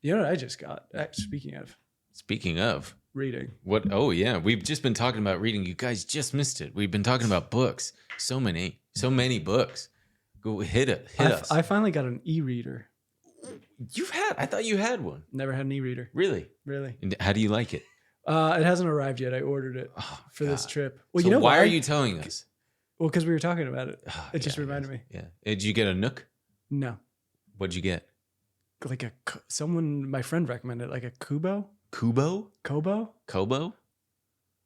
You know what I just got? Speaking of reading. What? Oh yeah, we've just been talking about reading. You guys just missed it. We've been talking about books. So many books. Go hit us. I finally got an e-reader. I thought you had one. Never had an e-reader. Really? And how do you like it? It hasn't arrived yet. I ordered it for this trip. Well, so why are you telling us? Well, because we were talking about it. It just reminded me. Yeah. Did you get a Nook? No. What'd you get? Like my friend recommended, like a Kubo. Kubo? Kobo? Kobo?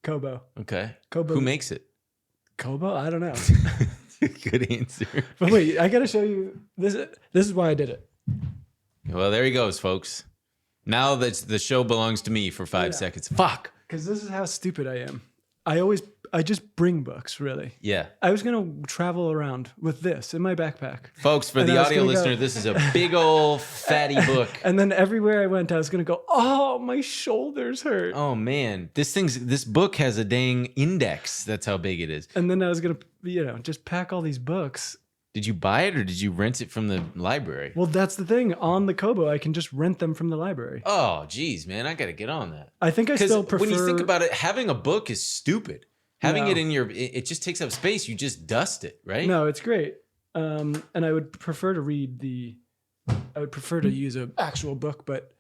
Kobo. Okay. Kobo. Who makes it? Kobo? I don't know. Good answer. But wait, I gotta show you this. This is why I did it. Well, there he goes, folks. Now that the show belongs to me for 5 seconds. Fuck. Because this is how stupid I am. I just bring books, really. Yeah. I was gonna travel around with this in my backpack. Folks, for the audio listener, this is a big old fatty book. And then everywhere I went, I was gonna go, oh, my shoulders hurt. Oh man. This book has a dang index. That's how big it is. And then I was gonna, just pack all these books. Did you buy it or did you rent it from the library? Well, that's the thing. On the Kobo, I can just rent them from the library. Oh, geez, man. I got to get on that. I think I still prefer... when you think about it, having a book is stupid. Having it in it just takes up space. You just dust it, right? No, it's great. And I would prefer to use an actual book, but...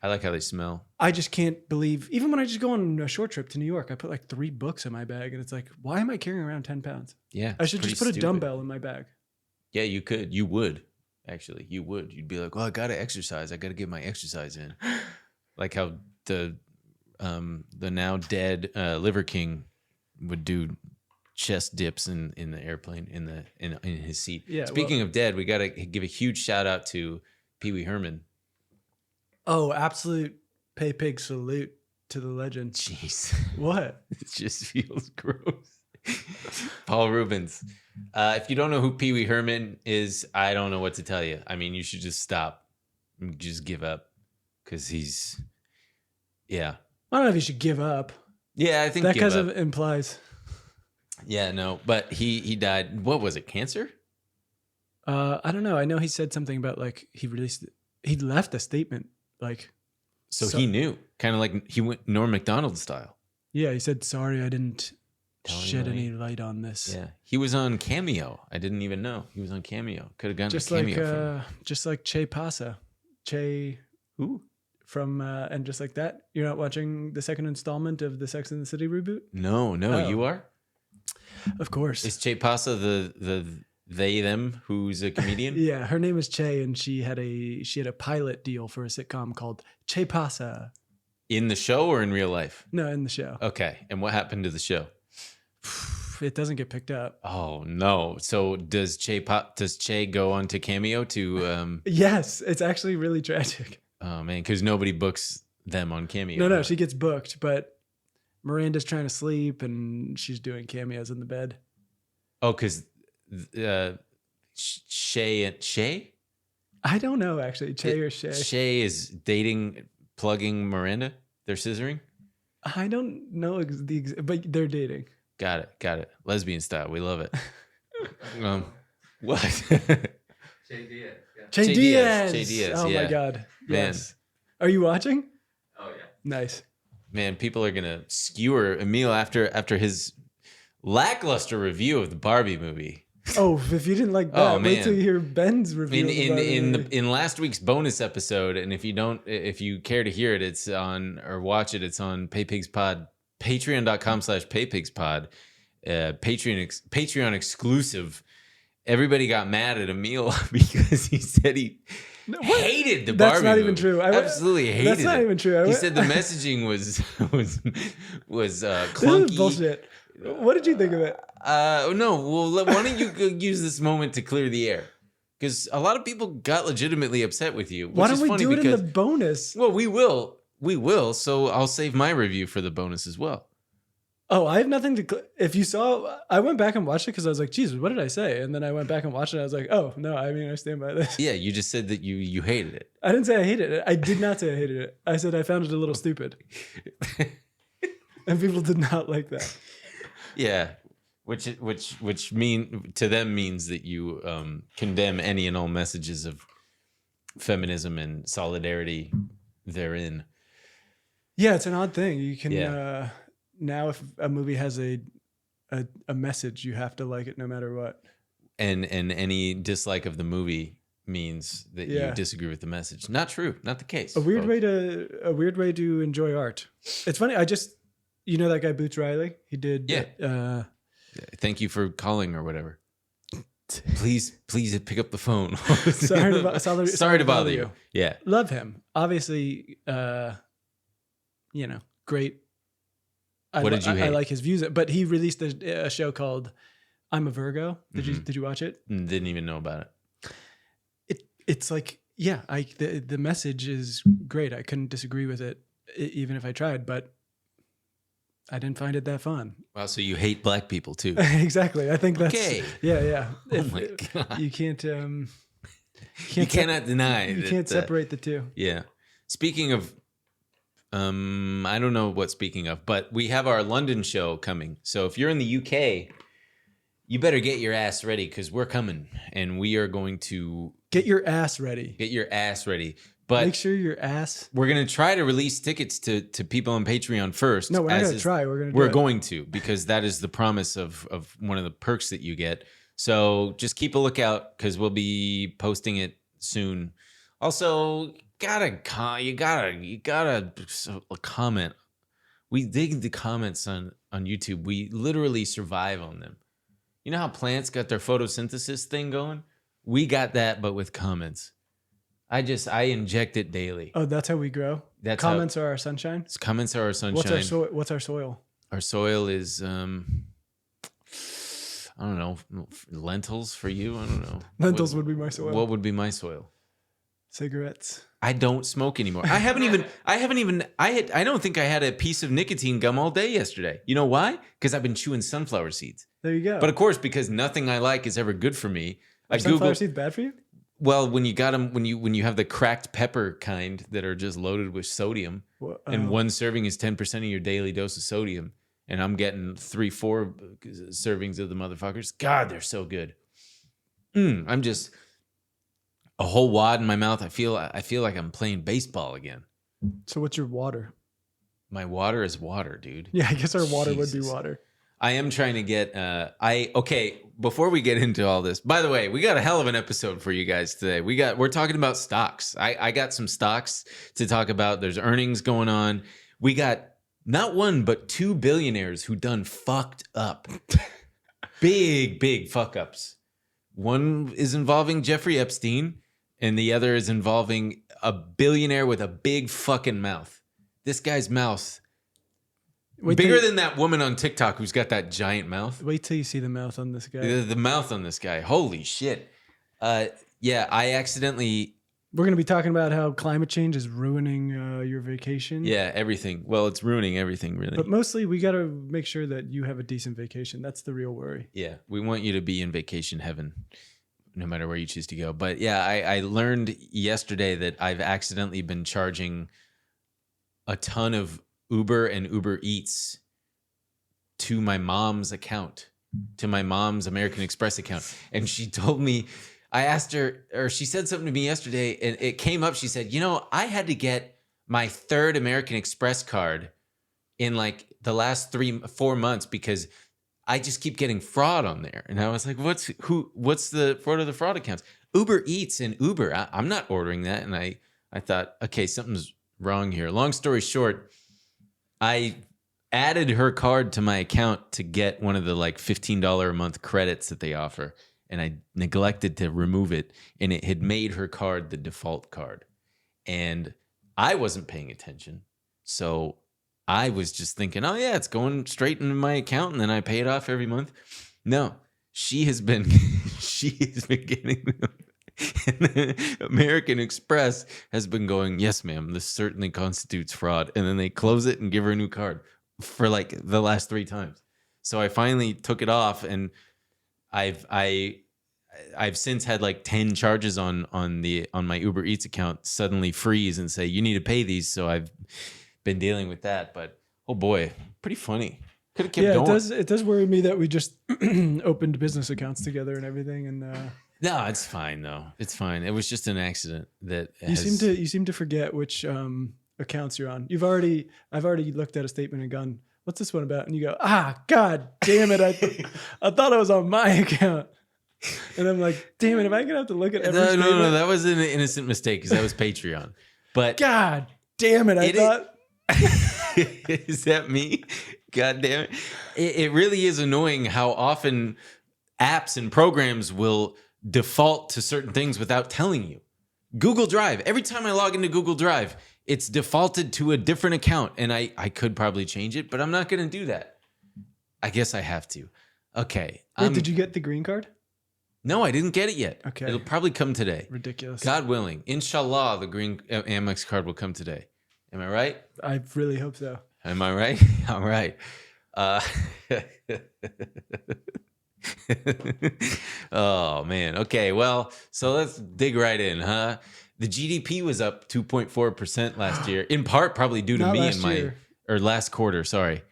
I like how they smell. I just can't believe... Even when I just go on a short trip to New York, I put like 3 books in my bag, and it's like, why am I carrying around 10 pounds? Yeah. I should just put a dumbbell in my bag. Yeah, you could. You would. Actually, you would. You'd be like, well, I got to exercise. I got to get my exercise in. Like how the now dead Liver King would do chest dips in the airplane in his seat. Yeah. Speaking of dead, we got to give a huge shout out to Pee Wee Herman. Oh, absolute pay pig salute to the legend. Jeez. What? It just feels gross. Paul Rubens. If you don't know who Pee Wee Herman is, I don't know what to tell you. I mean, you should just stop. Just give up. Because he's... Yeah. I don't know if you should give up. Yeah, I think that kind of implies. Yeah, no. But he died. What was it? Cancer? I don't know. I know he said something about like he left a statement like... So he knew. Kind of like he went Norm Macdonald style. Yeah, he said, sorry, I didn't... shed any light on this. Yeah, he was on Cameo. I didn't even know he was on Cameo. Could have gotten a Cameo. Just like Che Pasa, who from and just like that. You're not watching the second installment of the Sex and the City reboot? No, you are. Of course. Is Che Pasa the they them who's a comedian? Yeah, her name is Che, and she had a pilot deal for a sitcom called Che Pasa. In the show or in real life? No, in the show. Okay, and what happened to the show? It doesn't get picked up. Oh no! So does Che go on to Cameo to? Yes, it's actually really tragic. Oh man, because nobody books them on Cameo. No, she gets booked, but Miranda's trying to sleep and she's doing cameos in the bed. Oh, because Shay? I don't know actually. Che or Shay? Shay is plugging Miranda. They're scissoring. I don't know but they're dating. Got it. Lesbian style. We love it. What? Che Diaz. Oh my God. Man. Yes. Are you watching? Oh yeah. Nice. Man, people are gonna skewer Emil after his lackluster review of the Barbie movie. Oh, if you didn't like that, wait till you hear Ben's review. In last week's bonus episode, and if you care to hear it, it's on or watch it. It's on PayPigs Pod, patreon.com/PayPigsPod, Patreon exclusive. Everybody got mad at Emil because he said he hated the Barbie. That's not movie. even true. Absolutely hated it. That's not even true. He said the messaging was clunky. This is bullshit. What did you think of it? No. Well, why don't you use this moment to clear the air? Because a lot of people got legitimately upset with you. Why don't we do it in the bonus? Well, we will. So I'll save my review for the bonus as well. Oh, I have nothing to... If you saw... I went back and watched it because I was like, Jesus, what did I say? And then I went back and watched it and I was like, oh, no, I mean, I stand by this. Yeah, you just said that you hated it. I didn't say I hated it. I did not say I hated it. I said I found it a little stupid. And people did not like that. Yeah, which to them means that you condemn any and all messages of feminism and solidarity therein. Yeah, it's an odd thing. You can Yeah. now if a movie has a message, you have to like it no matter what. And any dislike of the movie means that you Yeah. disagree with the message. Not true. Not the case. A weird folks. way to enjoy art. It's funny. I just, that guy Boots Riley. He did. Yeah. Thank you for calling or whatever. Please pick up the phone. Sorry to bother you. Yeah. Love him. Obviously, great. What did you hate? I like his views, but he released a show called I'm a Virgo. Did you watch it? Didn't even know about it. It's like, yeah, the message is great. I couldn't disagree with it even if I tried, but I didn't find it that fun. Wow, so you hate black people too. Exactly. I think that's okay. Yeah. Oh my God. You can't you cannot deny you can't separate the two. Yeah. Speaking of I don't know what speaking of, but we have our London show coming. So if you're in the UK, you better get your ass ready because we're coming and we are going to get your ass ready. Get your ass ready. But make sure your ass. We're gonna try to release tickets to people on Patreon first. No, we're not gonna try. We're going to because that is the promise of one of the perks that you get. So just keep a lookout because we'll be posting it soon. Also, you gotta comment. We dig the comments on YouTube. We literally survive on them. You know how plants got their photosynthesis thing going? We got that, but with comments. I inject it daily. Oh, that's how we grow? Comments are our sunshine? Comments are our sunshine. What's our soil? Our soil is, I don't know, lentils for you? I don't know. Lentils would be my soil. What would be my soil? Cigarettes. I don't smoke anymore. I don't think I had a piece of nicotine gum all day yesterday. You know why? Because I've been chewing sunflower seeds. There you go. But of course, because nothing I like is ever good for me. Are sunflower seeds bad for you? Well, when you got them, when you have the cracked pepper kind that are just loaded with sodium, and one serving is 10% of your daily dose of sodium, and I'm getting 3-4 servings of the motherfuckers. God, they're so good. I'm just a whole wad in my mouth. I feel like I'm playing baseball again. So what's your water? My water is water, dude. Yeah, I guess our water would be water. I am trying to get, before we get into all this, by the way, we got a hell of an episode for you guys today. We're talking about stocks. I got some stocks to talk about. There's earnings going on. We got not one, but 2 billionaires who done fucked up. Big fuck ups. One is involving Jeffrey Epstein and the other is involving a billionaire with a big fucking mouth. This guy's mouth. Bigger than that woman on TikTok who's got that giant mouth. Wait till you see the mouth on this guy. The mouth on this guy. Holy shit. Yeah, I accidentally... We're going to be talking about how climate change is ruining your vacation. Yeah, everything. Well, it's ruining everything, really. But mostly, we got to make sure that you have a decent vacation. That's the real worry. Yeah, we want you to be in vacation heaven, no matter where you choose to go. But yeah, I learned yesterday that I've accidentally been charging a ton of Uber and Uber Eats to my mom's account, to my mom's American Express account. And she told me, I asked her, or she said something to me yesterday, and it came up. She said, I had to get my 3rd American Express card in like the last 3-4 months because I just keep getting fraud on there. And I was like, what's the fraud of the fraud accounts? Uber Eats and Uber. I'm not ordering that. And I thought, okay, something's wrong here. Long story short, I added her card to my account to get one of the like $15 a month credits that they offer. And I neglected to remove it. And it had made her card the default card. And I wasn't paying attention. So I was just thinking, oh yeah, it's going straight into my account and then I pay it off every month. No, she has been getting them. And American Express has been going, yes, ma'am, this certainly constitutes fraud. And then they close it and give her a new card for like the last 3 times. So I finally took it off, and I've since had like 10 charges on my Uber Eats account suddenly freeze and say, you need to pay these. So I've been dealing with that. But oh boy, pretty funny. Could have kept going. It does worry me that we just opened business accounts together and everything, and no, it's fine though. It's fine. It was just an accident that you seem to forget which accounts you're on. I've already looked at a statement and gone, what's this one about? And you go, God damn it. I thought I was on my account. And I'm like, damn it, am I going to have to look at every statement? No, that was an innocent mistake because that was Patreon. But God damn it, I thought. Is that me? God damn it. It really is annoying how often apps and programs will default to certain things without telling you. Google Drive. Every time I log into Google Drive, it's defaulted to a different account. And I could probably change it, but I'm not going to do that. I guess I have to. Okay. Wait, did you get the green card? No, I didn't get it yet. Okay. It'll probably come today. Ridiculous. God willing. Inshallah, the green Amex card will come today. Am I right? I really hope so. Am I right? All right. Oh, man. Okay, well, so let's dig right in, huh? The GDP was up 2.4% last year, in part probably due to Not me last and my... year. Or last quarter, sorry.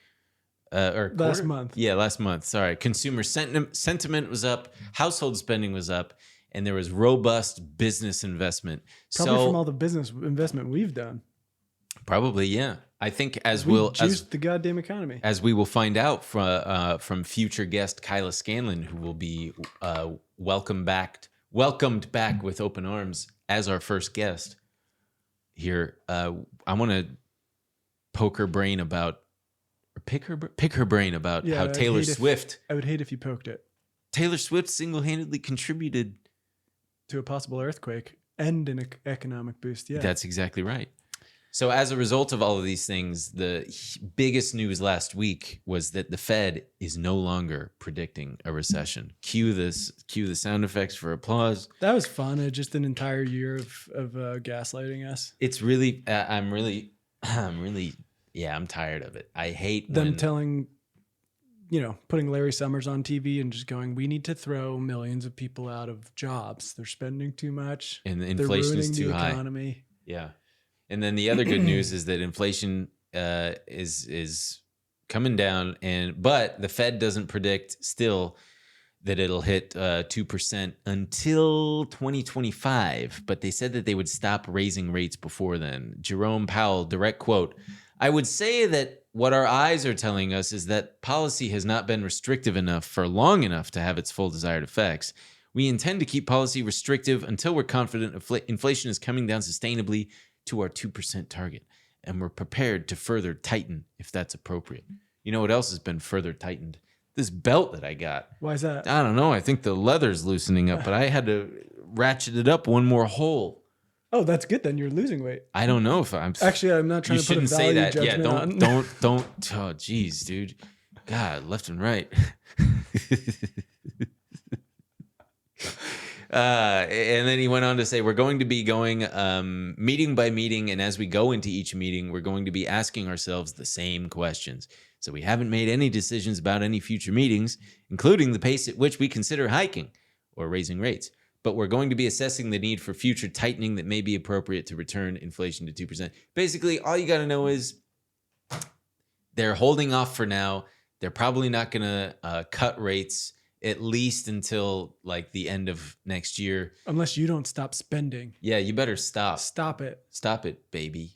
Or Last quarter? month. Yeah, last month. Sorry. Consumer sentiment was up. Household spending was up. And there was robust business investment. Probably from all the business investment we've done. Probably, yeah. I think We juiced the goddamn economy. as we will find out from future guest Kyla Scanlon, who will be welcomed back with open arms as our first guest here. I want to pick her brain about how Taylor Swift. I would hate if you poked it. Taylor Swift single-handedly contributed to a possible earthquake and an economic boost. Yeah, That's exactly right. So as a result of all of these things, the biggest news last week was that the Fed is no longer predicting a recession. Cue the sound effects for applause. that was fun. Just an entire year of gaslighting us. It's really, I'm tired of it. I hate Them when telling, putting Larry Summers on TV and just going, we need to throw millions of people out of jobs. They're spending too much. and the They're inflation is ruining too the high. economy. Yeah. And then the other good news is that inflation is coming down, but the Fed doesn't predict still that it'll hit 2% until 2025. But they said that they would stop raising rates before then. Jerome Powell, direct quote, "I would say that what our eyes are telling us is that policy has not been restrictive enough for long enough to have its full desired effects. We intend to keep policy restrictive until we're confident inflation is coming down sustainably to our 2% target, and we're prepared to further tighten if that's appropriate." You know what else has been further tightened? This belt that I got. Why is that? I don't know. I think the leather's loosening up, but I had to ratchet it up one more hole. Oh, that's good. Then you're losing weight. I don't know if I'm... Actually, I'm not trying You to put a shouldn't say value that. Yeah, judgment don't. on. Oh, geez, dude. God, left and right. And then he went on to say, we're going to be going meeting by meeting, and as we go into each meeting, we're going to be asking ourselves the same questions. So we haven't made any decisions about any future meetings, including the pace at which we consider hiking or raising rates. But we're going to be assessing the need for future tightening that may be appropriate to return inflation to 2%. Basically, all you got to know is they're holding off for now. They're probably not going to cut rates at least until like the end of next year. Unless you don't stop spending. Yeah, you better stop. Stop it. Stop it, baby.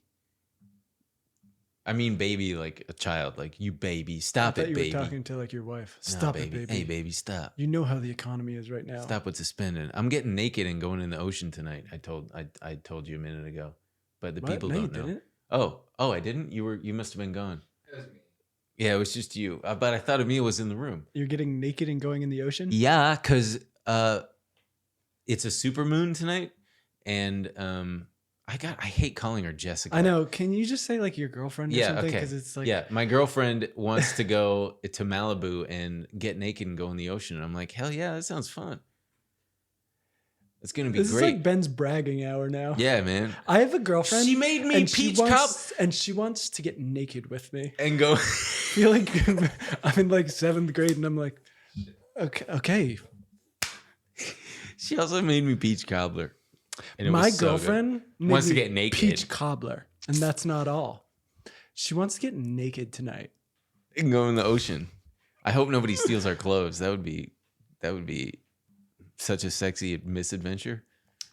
I mean, baby, like a child, like you baby. Stop I it, thought you baby. were talking to like your wife. No, Stop it, baby. Hey, baby, stop. You know how the economy is right now. Stop with the spending. I'm getting naked and going in the ocean tonight. I told you a minute ago, but the people No, don't you know. didn't. Oh, I didn't. You must have been gone. It was me. Yeah, it was just you. But I thought Emil was in the room. You're getting naked and going in the ocean? Yeah, because it's a super moon tonight, and I hate calling her Jessica. I know. Can you just say like your girlfriend or Yeah, something? okay. Because it's like Yeah, my girlfriend wants to go to Malibu and get naked and go in the ocean. And I'm like, hell yeah, that sounds fun. It's gonna be this great. is like Ben's bragging hour now. Yeah, man. I have a girlfriend. She made me and peach she wants to get naked with me. and go. I feel like I'm in like 7th grade and I'm like, okay. She also made me peach cobbler. And it My was so good. girlfriend made Wants to me get naked. peach cobbler, and that's not all. She wants to get naked tonight. And go in the ocean. I hope nobody steals our clothes. That would be such a sexy misadventure.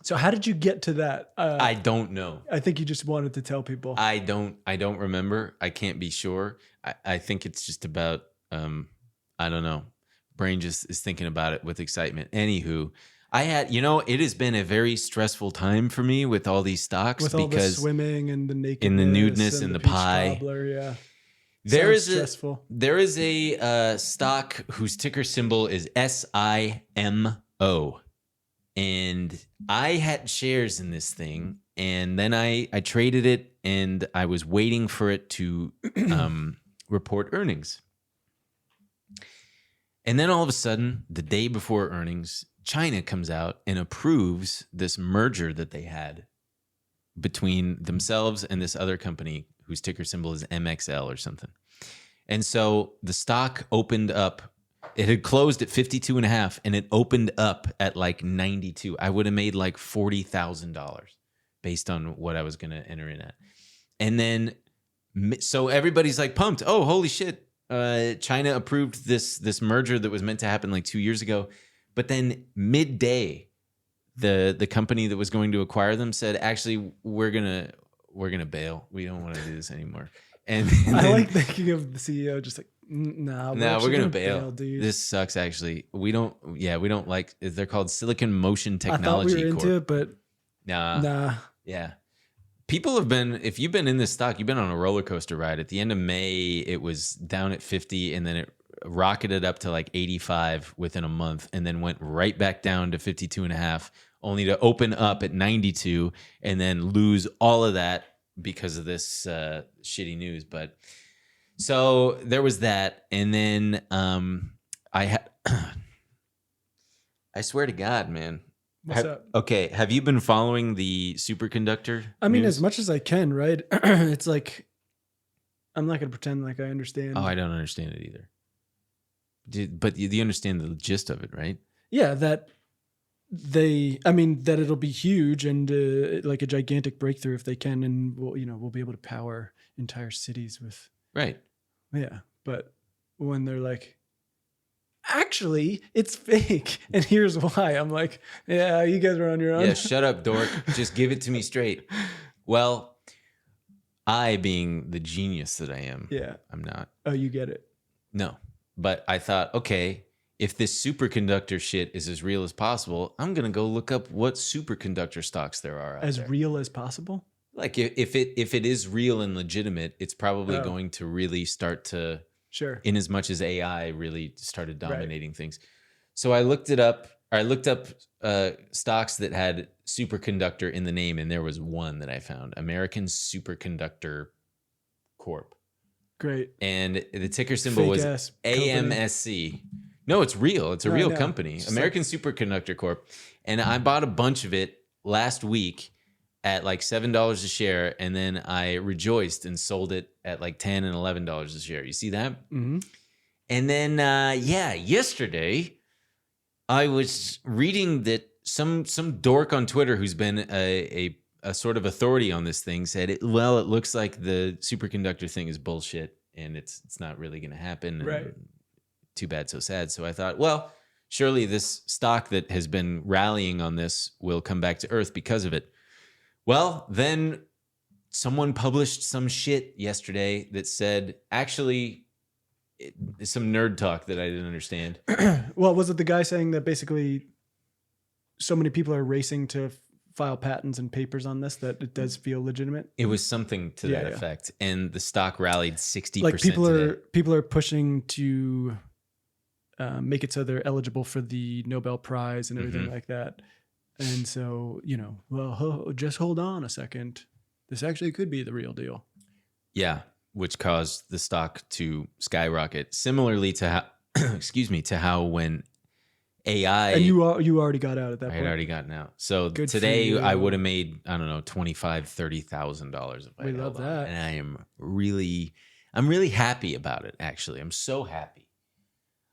So how did you get to that? I don't know. I think you just wanted to tell people. I don't remember. I can't be sure. I think it's just about, I don't know. Brain just is thinking about it with excitement. Anywho, I had, it has been a very stressful time for me with all these stocks with all the swimming and the nakedness and the nudeness and the peach pie. Cobbler, yeah. There is stressful. There is a stock whose ticker symbol is SIMO. And I had shares in this thing, and then I traded it, and I was waiting for it to report earnings. And then all of a sudden, the day before earnings, China comes out and approves this merger that they had between themselves and this other company whose ticker symbol is MXL or something. And so the stock opened up. It had closed at 52.5 and it opened up at like 92. I would have made like $40,000 based on what I was going to enter in at. And then, so everybody's like pumped. Oh, holy shit. China approved this merger that was meant to happen like 2 years ago. But then midday, the company that was going to acquire them said, actually, we're gonna bail. We don't want to do this anymore. And I like thinking of the CEO just like, nah, we're gonna bail. Dude. This sucks. Actually, we don't like. They're called Silicon Motion Technology. I thought we were into it, but nah. Yeah, people have been. If you've been in this stock, you've been on a roller coaster ride. At the end of May, it was down at 50, and then it rocketed up to like 85 within a month, and then went right back down to 52.5, only to open up at 92, and then lose all of that because of this shitty news. But so there was that, and then I swear to God, man. What's up? Okay, have you been following the superconductor? I mean, news? as much as I can, right? It's like I'm not going to pretend like I understand. Oh, I don't understand it either. But you understand the gist of it, right? Yeah, that it'll be huge and like a gigantic breakthrough if they can, and we'll be able to power entire cities with. Right. Yeah, but when they're like, actually, it's fake, and here's why, I'm like, yeah, you guys are on your own. Yeah, shut up, dork. Just give it to me straight. Well, I, being the genius that I am, I'm not. Oh, you get it. No. But I thought, okay, if this superconductor shit is as real as possible, I'm going to go look up what superconductor stocks there are out as there. Real as possible? Like if it is real and legitimate, it's probably going to really start to, in as much as AI really started dominating things. So I looked it up. I looked up stocks that had superconductor in the name, and there was one that I found, American Superconductor Corp. Great. And the ticker symbol was AMSC. No, it's real. It's a real company, American Superconductor Corp. And I bought a bunch of it last week at like $7 a share, and then I rejoiced and sold it at like $10 and $11 a share. You see that? Mm-hmm. And then, yesterday I was reading that some dork on Twitter who's been a sort of authority on this thing said, it looks like the superconductor thing is bullshit and it's not really going to happen. Right. Too bad, so sad. So I thought, well, surely this stock that has been rallying on this will come back to earth because of it. Well, then someone published some shit yesterday that said, actually, some nerd talk that I didn't understand. Well, was it the guy saying that basically so many people are racing to file patents and papers on this that it does feel legitimate? It was something to that effect, and the stock rallied 60%. Like people are pushing to make it so they're eligible for the Nobel Prize and everything like that. And so, just hold on a second. This actually could be the real deal. Yeah. Which caused the stock to skyrocket. Similarly to how, to how when AI. And you already got out at that point. I had already gotten out. So today I would have made, I don't know, $25,000, $30,000 if I We love that. And I'm really happy about it, actually. I'm so happy.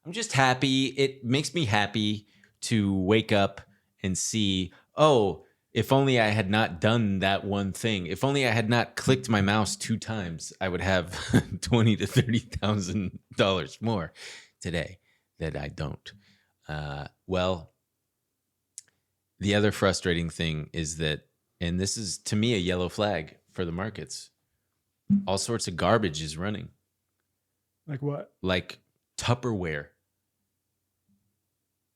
I'm just happy. It makes me happy to wake up and see, if only I had not done that one thing. If only I had not clicked my mouse 2 times, I would have $20,000 to $30,000 more today that I don't. Well, The other frustrating thing is that, and this is to me a yellow flag for the markets, all sorts of garbage is running. Like what? Like Tupperware.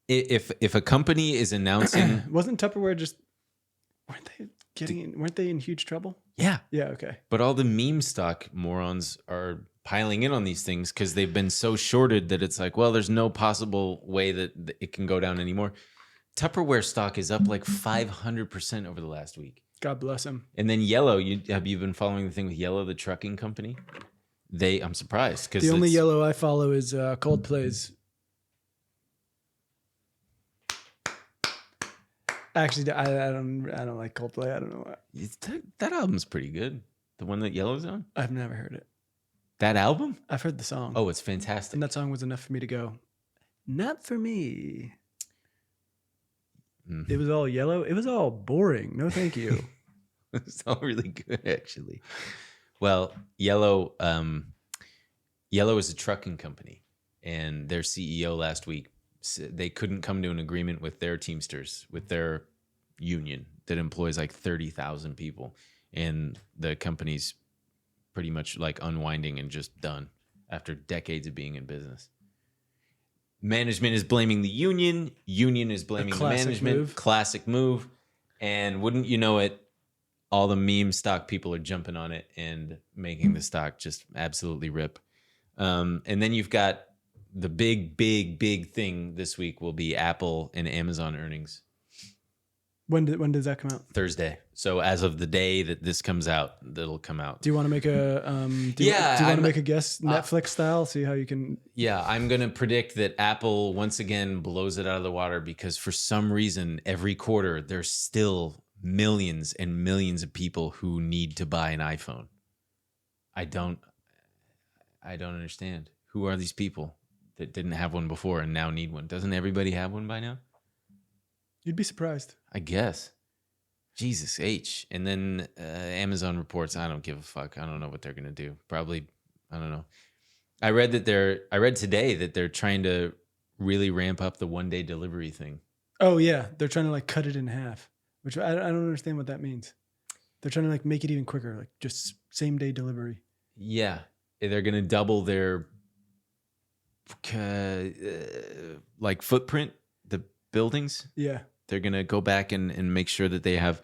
If a company is announcing, Wasn't Tupperware just weren't they in huge trouble? yeah, Okay. but all the meme stock morons are piling in on these things because they've been so shorted that it's like, well, there's no possible way that it can go down anymore. Tupperware stock is up like 500% over the last week. God bless him. And then Yellow, have you been following the thing with Yellow, the trucking company? I'm surprised because the only Yellow I follow is Coldplay's. Actually, I don't like Coldplay. I don't know why. That album's pretty good. The one that Yellow's on. I've never heard it. That album? I've heard the song. Oh, it's fantastic. And that song was enough for me to go, not for me. Mm-hmm. It was all Yellow. It was all boring. No, thank you. It's all really good, actually. Well, Yellow is a trucking company, and their CEO last week, they couldn't come to an agreement with their Teamsters, with their union that employs like 30,000 people, and the company's pretty much like unwinding and just done after decades of being in business. Management is blaming the union. Union is blaming the management. Classic move. And wouldn't you know it, all the meme stock people are jumping on it and making the stock just absolutely rip. And then you've got the big thing this week will be Apple and Amazon earnings. When does that come out? Thursday. So as of the day that this comes out, that'll come out. Do you want to make a do you want to make a guess Netflix style? See how you can. Yeah, I'm gonna predict that Apple once again blows it out of the water because for some reason every quarter there's still millions and millions of people who need to buy an iPhone. I don't understand. Who are these people that didn't have one before and now need one? Doesn't everybody have one by now? You'd be surprised. I guess. Jesus H. And then Amazon reports, I don't give a fuck. I don't know what they're going to do. Probably, I don't know. I read today that they're trying to really ramp up the one-day delivery thing. Oh, yeah. They're trying to like cut it in half, which I don't understand what that means. They're trying to like make it even quicker, like just same-day delivery. Yeah. They're going to double their like footprint, the buildings. Yeah. They're going to go back and make sure that they have.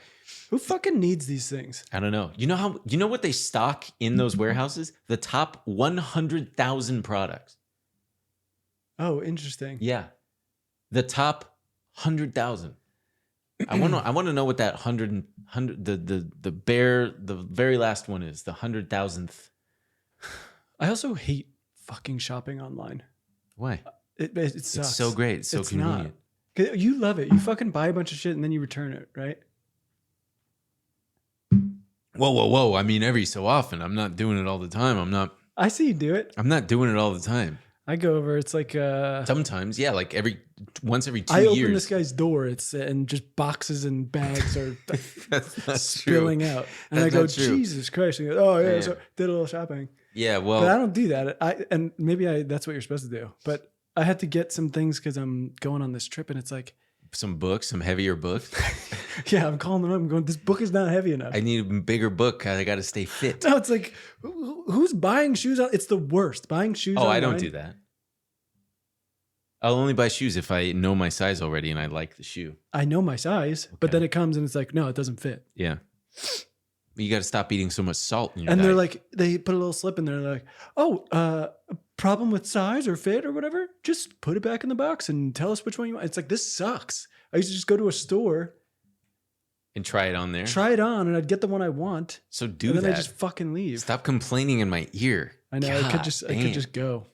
Who fucking needs these things? I don't know. You know what they stock in those warehouses? The top 100,000 products. Oh, interesting. Yeah. The top 100,000. I want to know what that 100 the very last one is, the 100,000th. I also hate fucking shopping online. Why? It sucks. It's so great. It's so convenient. Not. You love it. You fucking buy a bunch of shit and then you return it, right? Whoa. I mean, every so often. I'm not doing it all the time. I see you do it. I'm not doing it all the time. I go over. It's like sometimes, yeah, like once every 2 years. I open this guy's door. And just boxes and bags are that's spilling true. out, and I go, Jesus Christ! And oh yeah, so did a little shopping. Yeah, well, but I don't do that. And maybe that's what you're supposed to do, but I had to get some things because I'm going on this trip, and it's like some books, some heavier books. Yeah, I'm calling them up. I'm going, this book is not heavy enough. I need a bigger book. I got to stay fit. No, it's like, who's buying shoes? It's the worst. Buying shoes. Oh, online? I don't do that. I'll only buy shoes if I know my size already and I like the shoe. I know my size, but then it comes and it's like, no, it doesn't fit. Yeah. You got to stop eating so much salt in your diet. They're like, they put a little slip in there. They're like, oh, problem with size or fit or whatever, just put it back in the box and tell us which one you want. It's like, this sucks. I used to just go to a store and try it on there. Try it on, and I'd get the one I want. So do and that. Then I just fucking leave. Stop complaining in my ear. I know. I could just go.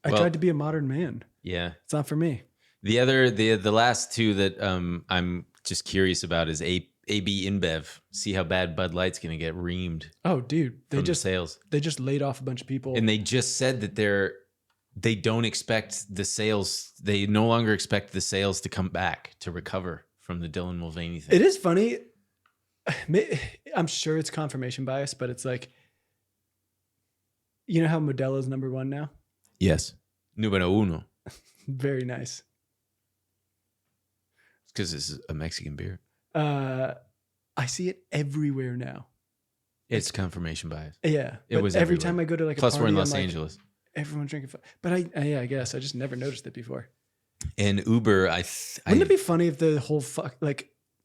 I tried to be a modern man. Yeah, it's not for me. The last two that I'm just curious about is AB InBev. See how bad Bud Light's gonna get reamed. Oh, dude, they just laid off a bunch of people, and they just said that they don't expect the sales. They no longer expect the sales to come back to recover from the Dylan Mulvaney thing. It is funny. I'm sure it's confirmation bias, but it's like, you know how Modelo's #1 now? Yes, numero uno. Very nice. because this is a Mexican beer. I see it everywhere now. It's confirmation bias. Yeah, It was every everywhere. time I go to like a Plus, party, we're in I'm Los like, Angeles. everyone's drinking. But I guess I just never noticed it before. And Uber, Wouldn't it be funny if the whole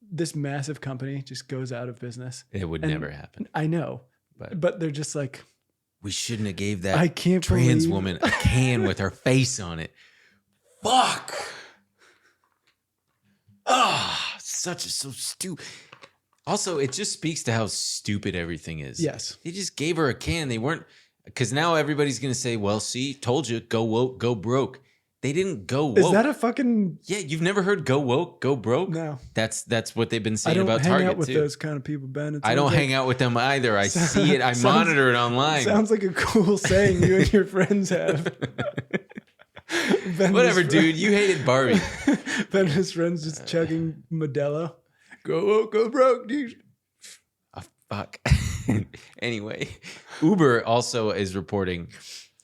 this massive company just goes out of business? It would never happen. I know, but they're just like, we shouldn't have gave that I can't trans believe- woman a can with her face on it. Fuck. So stupid. Also, it just speaks to how stupid everything is. Yes. They just gave her a can. They weren't, because now everybody's going to say, well, see, told you, go woke, go broke. They didn't go woke. Is that a fucking... Yeah, you've never heard go woke, go broke? No. That's what they've been saying I about don't hang Target out with too. those kind of people, Ben. I don't hang out with them either. I see it. I monitor it online. Sounds like a cool saying you and your friends have. Ben Whatever, dude. You hated Barbie. Ben and his friends just chugging Modelo. Go woke, go broke, dude. Oh, fuck. Anyway, Uber also is reporting.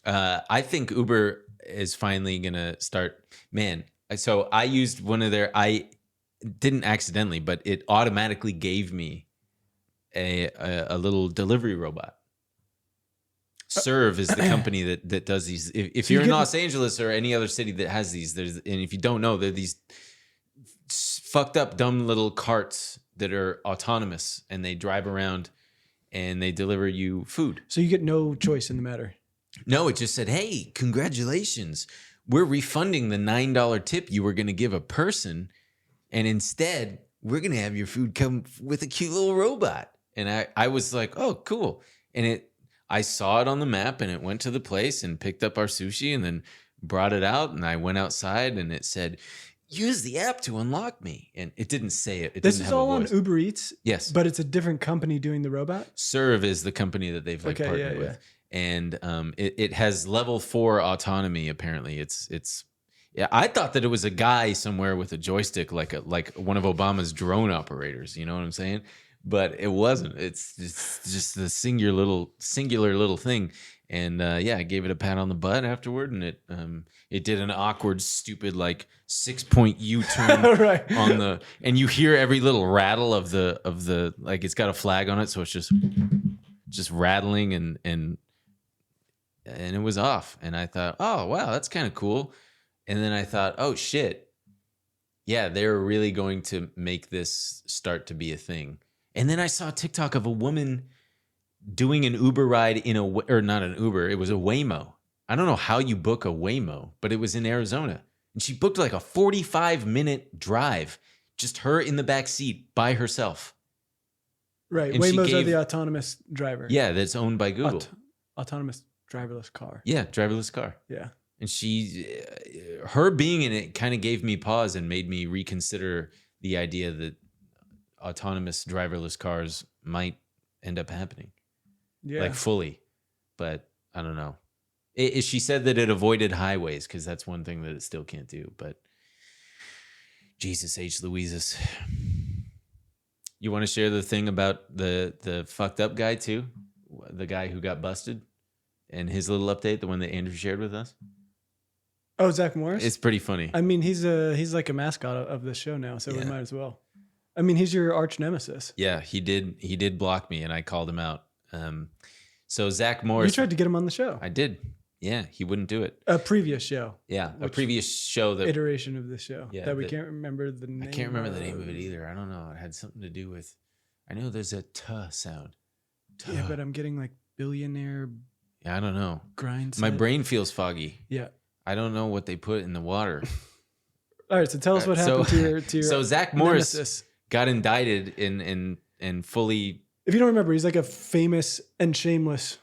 I think Uber is finally going to start. Man, so I used one of their, I didn't accidentally, but it automatically gave me a little delivery robot. Serve is the company that does these. If you're in Los Angeles or any other city that has these, and if you don't know, they're these fucked up, dumb little carts that are autonomous, and they drive around and they deliver you food. So you get no choice in the matter. No, it just said, hey, congratulations. We're refunding the $9 tip you were going to give a person. And instead, we're going to have your food come with a cute little robot. And I was like, oh, cool. And I saw it on the map, and it went to the place and picked up our sushi and then brought it out. And I went outside, and it said, use the app to unlock me. And it didn't say it. This is all on Uber Eats? Yes. But it's a different company doing the robot? Serve is the company that they've partnered with. And it has level 4 autonomy, apparently. It's yeah, I thought that it was a guy somewhere with a joystick, like one of Obama's drone operators. You know what I'm saying? But it wasn't. It's just the singular little thing. And yeah, I gave it a pat on the butt afterward, and it did an awkward, stupid, like 6-point U-turn right. on the, and you hear every little rattle of the like it's got a flag on it, so it's just rattling and it was off. And I thought, oh wow, that's kind of cool. And then I thought, oh shit, yeah, they're really going to make this start to be a thing. And then I saw a TikTok of a woman doing an Uber ride or not an Uber, it was a Waymo. I don't know how you book a Waymo, but it was in Arizona. And she booked like a 45-minute drive, just her in the back seat by herself. Right. And Waymos are the autonomous driver. Yeah, that's owned by Google. Autonomous driverless car. Yeah, driverless car. Yeah. And her being in it kind of gave me pause and made me reconsider the idea that autonomous driverless cars might end up happening. Yeah. Like fully. But I don't know. She said that it avoided highways because that's one thing that it still can't do. But Jesus H. Louises. You want to share the thing about the fucked up guy too? The guy who got busted and his little update, the one that Andrew shared with us? Oh, Zack Morris? It's pretty funny. I mean, he's like a mascot of the show now, so we might as well. I mean, he's your arch nemesis. Yeah, he did block me, and I called him out. So Zack Morris, You tried to get him on the show. I did. Yeah, he wouldn't do it. A previous show. Yeah, a previous show that iteration of the show that we that can't remember the name. I can't remember the name of it either. I don't know. It had something to do with. I know there's a "t" sound. Tuh. Yeah, but I'm getting like billionaire. Yeah, I don't know. Grind. My brain feels foggy. Yeah. I don't know what they put in the water. All right, so tell us what happened to your So Zack Morris nemesis. Got indicted and fully. If you don't remember, he's like a famous and shameless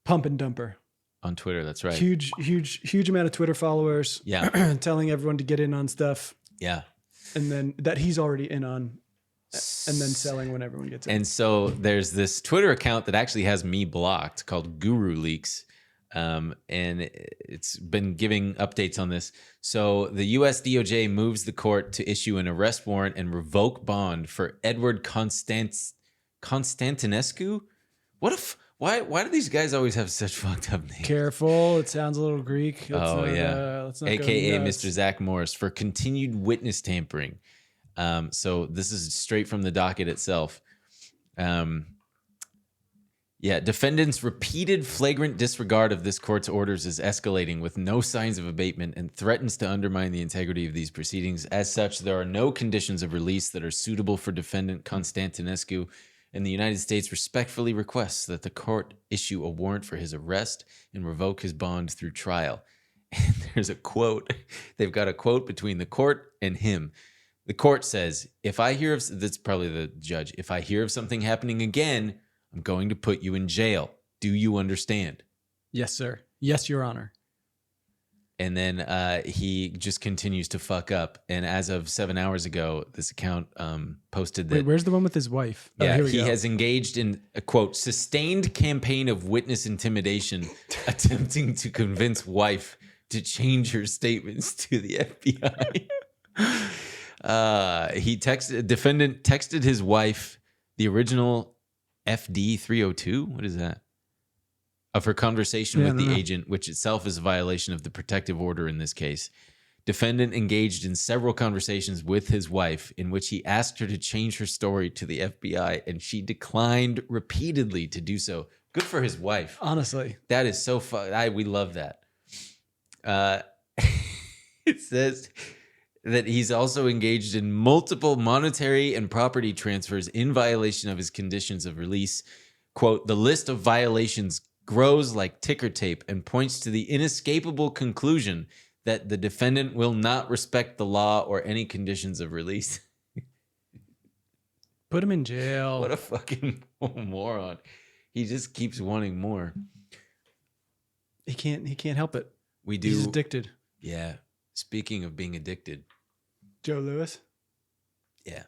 pump and dumper On Twitter, that's right. Huge amount of Twitter followers. Yeah. Telling everyone to get in on stuff. Yeah. And then that he's already in on, and then selling when everyone gets in. And so there's this Twitter account that actually has me blocked called Guru Leaks. And it's been giving updates on this. So the U.S. DOJ moves the court to issue an arrest warrant and revoke bond for Edward Constantinescu. Why do these guys always have such fucked up names? Careful, it sounds a little Greek. Let's not AKA Mr. Zack Morris for continued witness tampering. So this is straight from the docket itself. Defendant's repeated flagrant disregard of this court's orders is escalating with no signs of abatement and threatens to undermine the integrity of these proceedings. As such, there are no conditions of release that are suitable for defendant Constantinescu, and the United States respectfully requests that the court issue a warrant for his arrest and revoke his bond through trial. And there's a quote. They've got a quote between the court and him. The court says, if I hear of, that's probably the judge, if I hear of something happening again, I'm going to put you in jail. Do you understand? Yes, sir. Yes, Your Honor. And then he just continues to fuck up. And as of 7 hours ago, this account posted that. Wait, where's the one with his wife? Yeah, he has engaged in a, quote, sustained campaign of witness intimidation, attempting to convince wife to change her statements to the FBI. Defendant texted his wife the original FD 302. What is that? Of her conversation with the agent, which itself is a violation of the protective order in this case. Defendant engaged in several conversations with his wife in which he asked her to change her story to the FBI, and she declined repeatedly to do so. Good for his wife. Honestly. That is so fun. We love that. It says that he's also engaged in multiple monetary and property transfers in violation of his conditions of release. Quote, the list of violations grows like ticker tape and points to the inescapable conclusion that the defendant will not respect the law or any conditions of release. Put him in jail. What a fucking moron. He just keeps wanting more. He can't help it. We do. He's addicted. Yeah. Speaking of being addicted. Joe Louis? Yeah.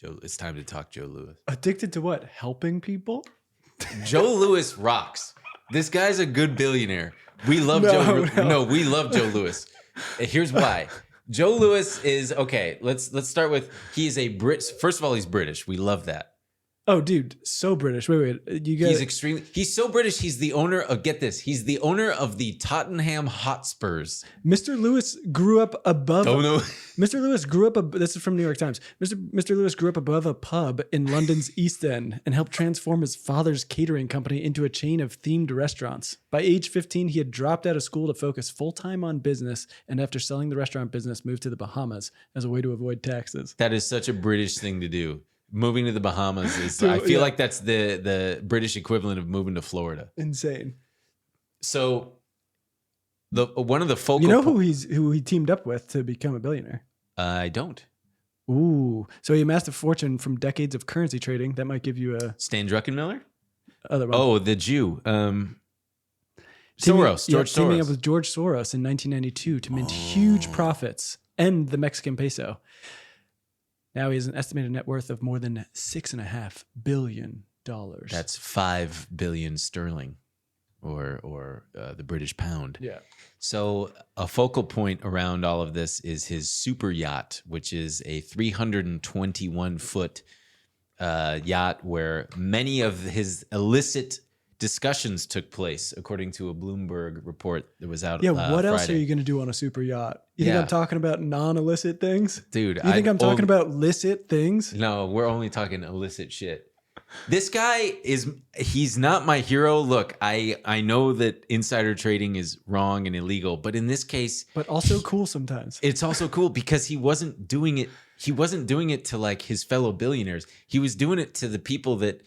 Joe, it's time to talk Joe Louis. Addicted to what? Helping people? Joe Louis rocks. This guy's a good billionaire. We love we love Joe Louis. Here's why. Joe Louis is okay. Let's start with he is a Brit. First of all, he's British. We love that. Oh, dude, so British. Wait. You guys. He's so British. He's the owner of, get this, he's the owner of the Tottenham Hotspurs. Mr. Lewis grew up above. Oh no. Mr. Lewis grew up. This is from New York Times. Mr. Lewis grew up above a pub in London's East End and helped transform his father's catering company into a chain of themed restaurants. By age 15, he had dropped out of school to focus full time on business, and after selling the restaurant business, moved to the Bahamas as a way to avoid taxes. That is such a British thing to do. Moving to the Bahamas is, I feel like that's the British equivalent of moving to Florida. Insane. So, one of the focal. You know who he teamed up with to become a billionaire? I don't. Ooh, so he amassed a fortune from decades of currency trading. That might give you a Stan Druckenmiller. Other one. Oh, the Jew. Teaming up Soros. with George Soros in 1992 to mint huge profits and the Mexican peso. Now he has an estimated net worth of more than $6.5 billion. That's 5 billion sterling, or the British pound. Yeah. So a focal point around all of this is his super yacht, which is a 321-foot yacht where many of his illicit discussions took place, according to a Bloomberg report that was out. Yeah, what else Friday. are you going to do on a super yacht? You think I'm talking about non-illicit things? Dude, you think I'm talking about licit things? No, we're only talking illicit shit. This guy he's not my hero. Look, I know that insider trading is wrong and illegal, but in this case, but also cool sometimes. It's also cool because he wasn't doing it to like his fellow billionaires. He was doing it to the people that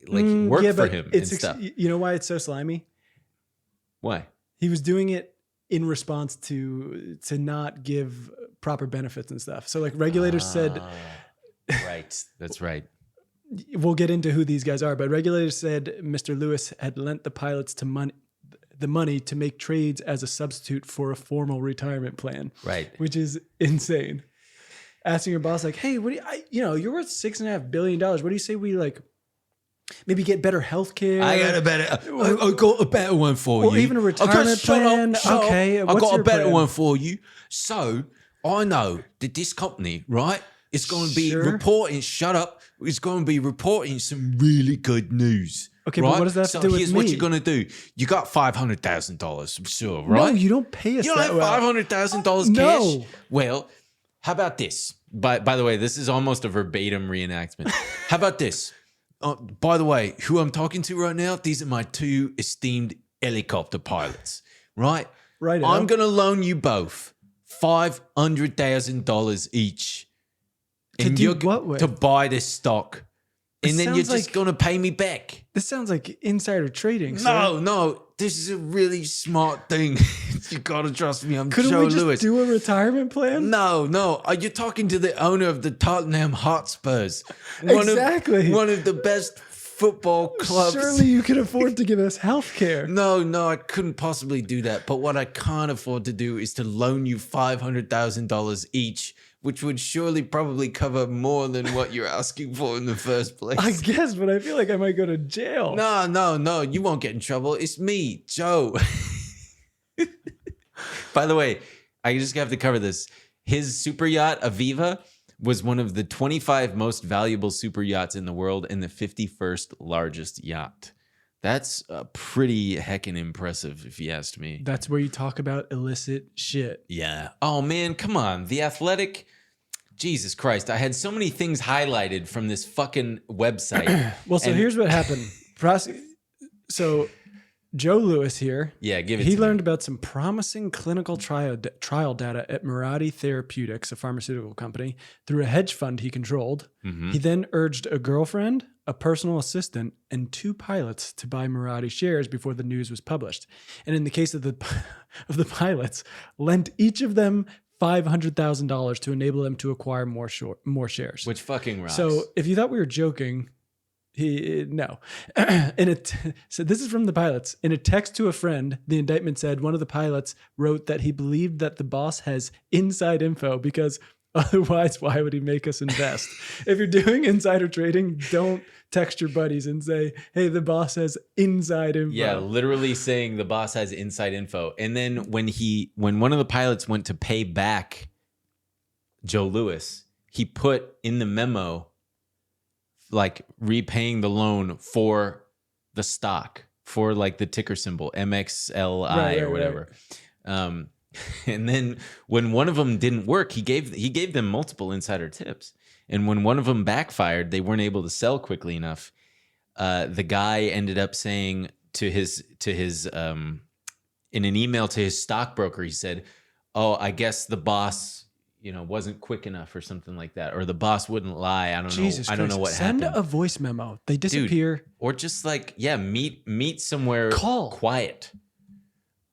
work for him and stuff. You know why it's so slimy? Why? He was doing it in response to not give proper benefits and stuff. So like regulators said, right. That's right. We'll get into who these guys are, but regulators said Mr. Lewis had lent the pilots the money to make trades as a substitute for a formal retirement plan. Right. Which is insane. Asking your boss, like, hey, what do you're worth $6.5 billion. What do you say we like maybe get better healthcare? I got a better one for you. Or even a retirement plan. Okay. I got a better one for you. So I know that this company, right, is going to be reporting, it's going to be reporting some really good news. Okay, right? But what does that have to do with me? Here's what you're going to do. You got $500,000, I'm sure, right? No, you don't pay us you that don't have $500,000 cash? No. Well, How about this? By the way, this is almost a verbatim reenactment. How about this? By the way, who I'm talking to right now, these are my 2 esteemed helicopter pilots, right? Right. I'm going to loan you both $500,000 each. To do what with? To buy this stock. And then you're just like, going to pay me back. This sounds like insider trading. No. This is a really smart thing. You got to trust me. I'm Couldn't Joe we just Lewis. do a retirement plan? No. You're talking to the owner of the Tottenham Hotspurs. Exactly. One of the best football clubs. Surely you can afford to give us health care. No, I couldn't possibly do that. But what I can't afford to do is to loan you $500,000 each, which would surely probably cover more than what you're asking for in the first place. I guess, but I feel like I might go to jail. No, you won't get in trouble. It's me, Joe. By the way, I just have to cover this. His super yacht, Aviva, was one of the 25 most valuable super yachts in the world and the 51st largest yacht. That's pretty heckin' impressive, if you asked me. That's where you talk about illicit shit. Yeah. Oh, man, come on. The Athletic... Jesus Christ. I had so many things highlighted from this fucking website. Well, so here's what happened. So Joe Lewis here. Yeah, give it He to learned me. about some promising clinical trial data at Mirati Therapeutics, a pharmaceutical company, through a hedge fund he controlled. Mm-hmm. He then urged a girlfriend, a personal assistant, and 2 pilots to buy Mirati shares before the news was published. And in the case of the pilots, lent each of them $500,000 to enable them to acquire more shares. Which fucking rocks. So if you thought we were joking, no. So this is from the pilots. In a text to a friend, the indictment said one of the pilots wrote that he believed that the boss has inside info because otherwise, why would he make us invest? If you're doing insider trading, don't text your buddies and say, hey, the boss has inside info. Yeah, literally saying the boss has inside info. And then when one of the pilots went to pay back Joe Lewis, he put in the memo, like, repaying the loan for the stock, for like the ticker symbol, MXLI or whatever. Right. And then when one of them didn't work, he gave them multiple insider tips. And when one of them backfired, they weren't able to sell quickly enough. The guy ended up saying to his in an email to his stockbroker, he said, "Oh, I guess the boss, wasn't quick enough or something like that, or the boss wouldn't lie. I don't know. I don't know what happened." Send a voice memo. They disappear. Dude, or just like, meet somewhere quiet.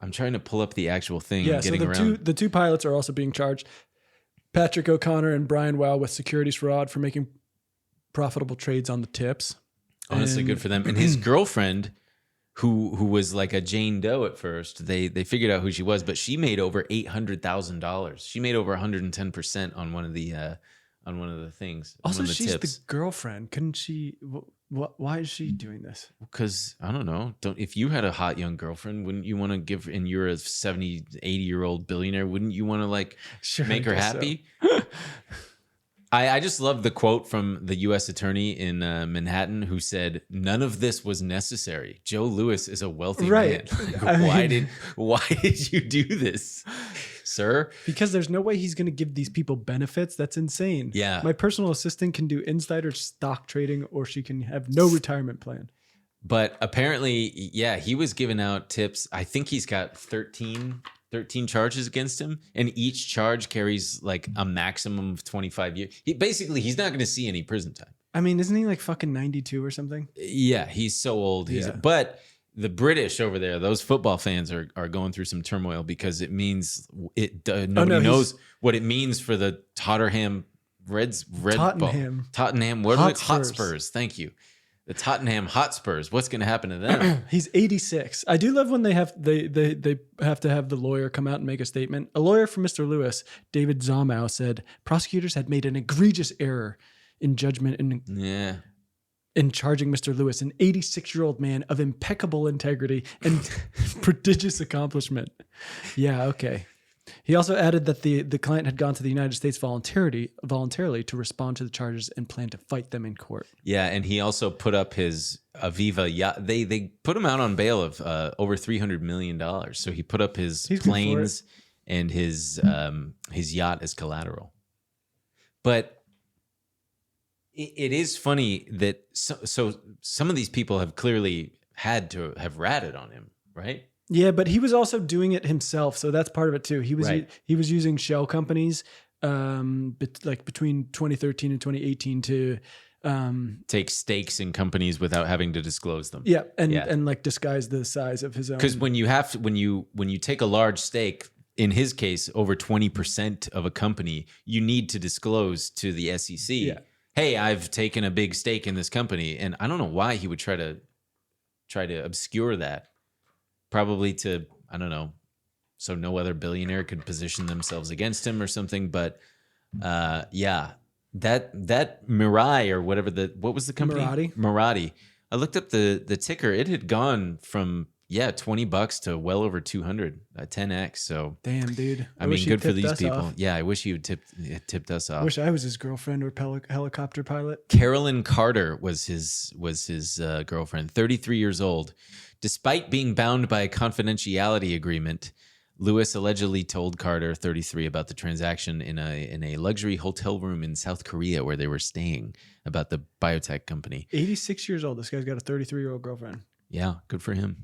I'm trying to pull up the actual thing. Yeah, so the two pilots are also being charged. Patrick O'Connor and Brian Wow with securities fraud for making profitable trades on the tips. Honestly, good for them. And his girlfriend, who was like a Jane Doe at first, they figured out who she was, but she made over $800,000. She made over 110% on one of the things. Also, she's tips. The girlfriend. Couldn't she? Why is she doing this? Because I don't know. If you had a hot young girlfriend, wouldn't you want to give? And you're a 70, 80-year-old billionaire, wouldn't you want to make her happy? So. I just love the quote from the U.S. attorney in Manhattan who said, "None of this was necessary. Joe Lewis is a wealthy man. Why did you do this, sir?" Because there's no way he's going to give these people benefits. That's insane. Yeah. My personal assistant can do insider stock trading, or she can have no retirement plan. But apparently, yeah, he was giving out tips. I think he's got 13 charges against him, and each charge carries like a maximum of 25 years. He's not going to see any prison time. I mean, isn't he like fucking 92 or something? Yeah, he's so old. But the British over there, those football fans are going through some turmoil because it means nobody knows what it means for the Tottenham Hotspurs. Thank you. The Tottenham Hotspurs. What's going to happen to them? He's 86. I do love when they have to have the lawyer come out and make a statement. A lawyer for Mr. Lewis, David Zomow, said prosecutors had made an egregious error in judgment in charging Mr. Lewis, an 86-year-old man of impeccable integrity and prodigious accomplishment. Yeah, okay. He also added that the client had gone to the United States voluntarily to respond to the charges and planned to fight them in court. Yeah, and he also put up his Aviva yacht. They put him out on bail of over $300 million. So he put up his planes and his yacht as collateral. But it is funny that so some of these people have clearly had to have ratted on him, right? Yeah, but he was also doing it himself, so that's part of it too. He was Right. he was using shell companies, like between 2013 and 2018 to, Take stakes in companies without having to disclose them. and like disguise the size of his own. Because when you take a large stake, in his case, over 20% of a company, you need to disclose to the SEC. Yeah. Hey, I've taken a big stake in this company, and I don't know why he would try to obscure that. Probably to, I don't know, so no other billionaire could position themselves against him or something. But yeah, that Mirai or whatever what was the company? Mirati. I looked up the ticker. It had gone from $20 to well over 200, 10x. So damn, dude. I mean, good for these people. Off. Yeah, I wish he would tipped us off. I wish I was his girlfriend or helicopter pilot. Carolyn Carter was his girlfriend, 33 years old. Despite being bound by a confidentiality agreement, Lewis allegedly told Carter, 33, about the transaction in a luxury hotel room in South Korea where they were staying about the biotech company. 86 years old. This guy's got a 33-year-old girlfriend. Yeah, good for him.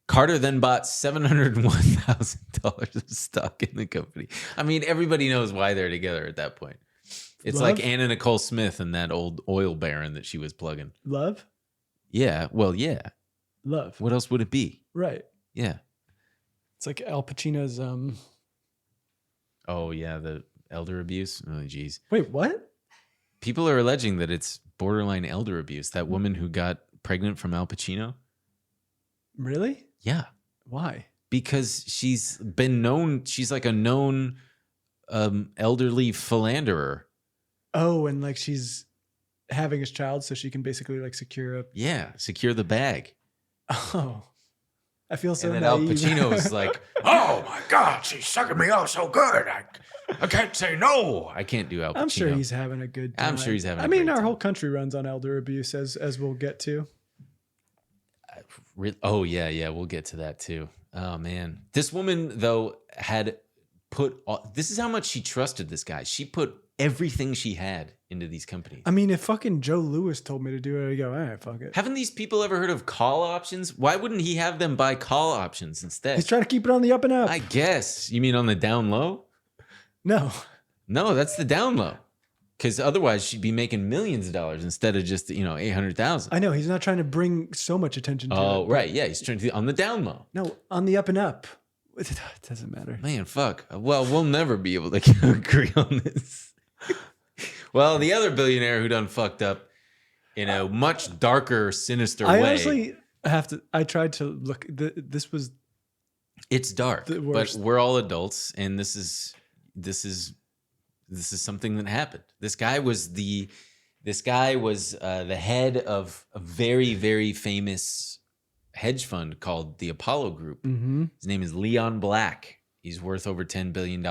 Carter then bought $701,000 of stock in the company. I mean, everybody knows why they're together at that point. It's like Anna Nicole Smith and that old oil baron that she was plugging. Love? Yeah. Well, yeah. Love. What else would it be? Right. Yeah. It's like Al Pacino's. Oh, yeah. The elder abuse. Oh, geez. Wait, what? People are alleging that it's borderline elder abuse. That woman who got pregnant from Al Pacino. Really? Yeah. Why? Because she's been known. She's like a known elderly philanderer. Oh, and like she's having his child so she can basically like secure the bag. Oh, I feel so. And then naive. Al Pacino is like, "Oh my God, she's sucking me off so good. I can't say no. I can't do Al Pacino." I'm sure he's having a good time. I'm sure he's having. I mean, our whole country runs on elder abuse, as we'll get to. Oh yeah, we'll get to that too. Oh man, this woman though had put. This is how much she trusted this guy. She put everything she had into these companies. I mean, if fucking Joe Louis told me to do it, I'd go, all right, fuck it. Haven't these people ever heard of call options? Why wouldn't he have them buy call options instead? He's trying to keep it on the up and up. I guess. You mean on the down low? No, that's the down low. Because otherwise she'd be making millions of dollars instead of just, 800,000. I know. He's not trying to bring so much attention to it. Oh, right. Yeah. He's trying to on the down low. No, on the up and up. It doesn't matter. Man, fuck. Well, we'll never be able to agree on this. Well, the other billionaire who done fucked up in a much darker, sinister way. I honestly I tried to look. This was. It's dark, but we're all adults, and this is something that happened. This guy was the head of a very, very famous hedge fund called the Apollo Group. Mm-hmm. His name is Leon Black. He's worth over $10 billion.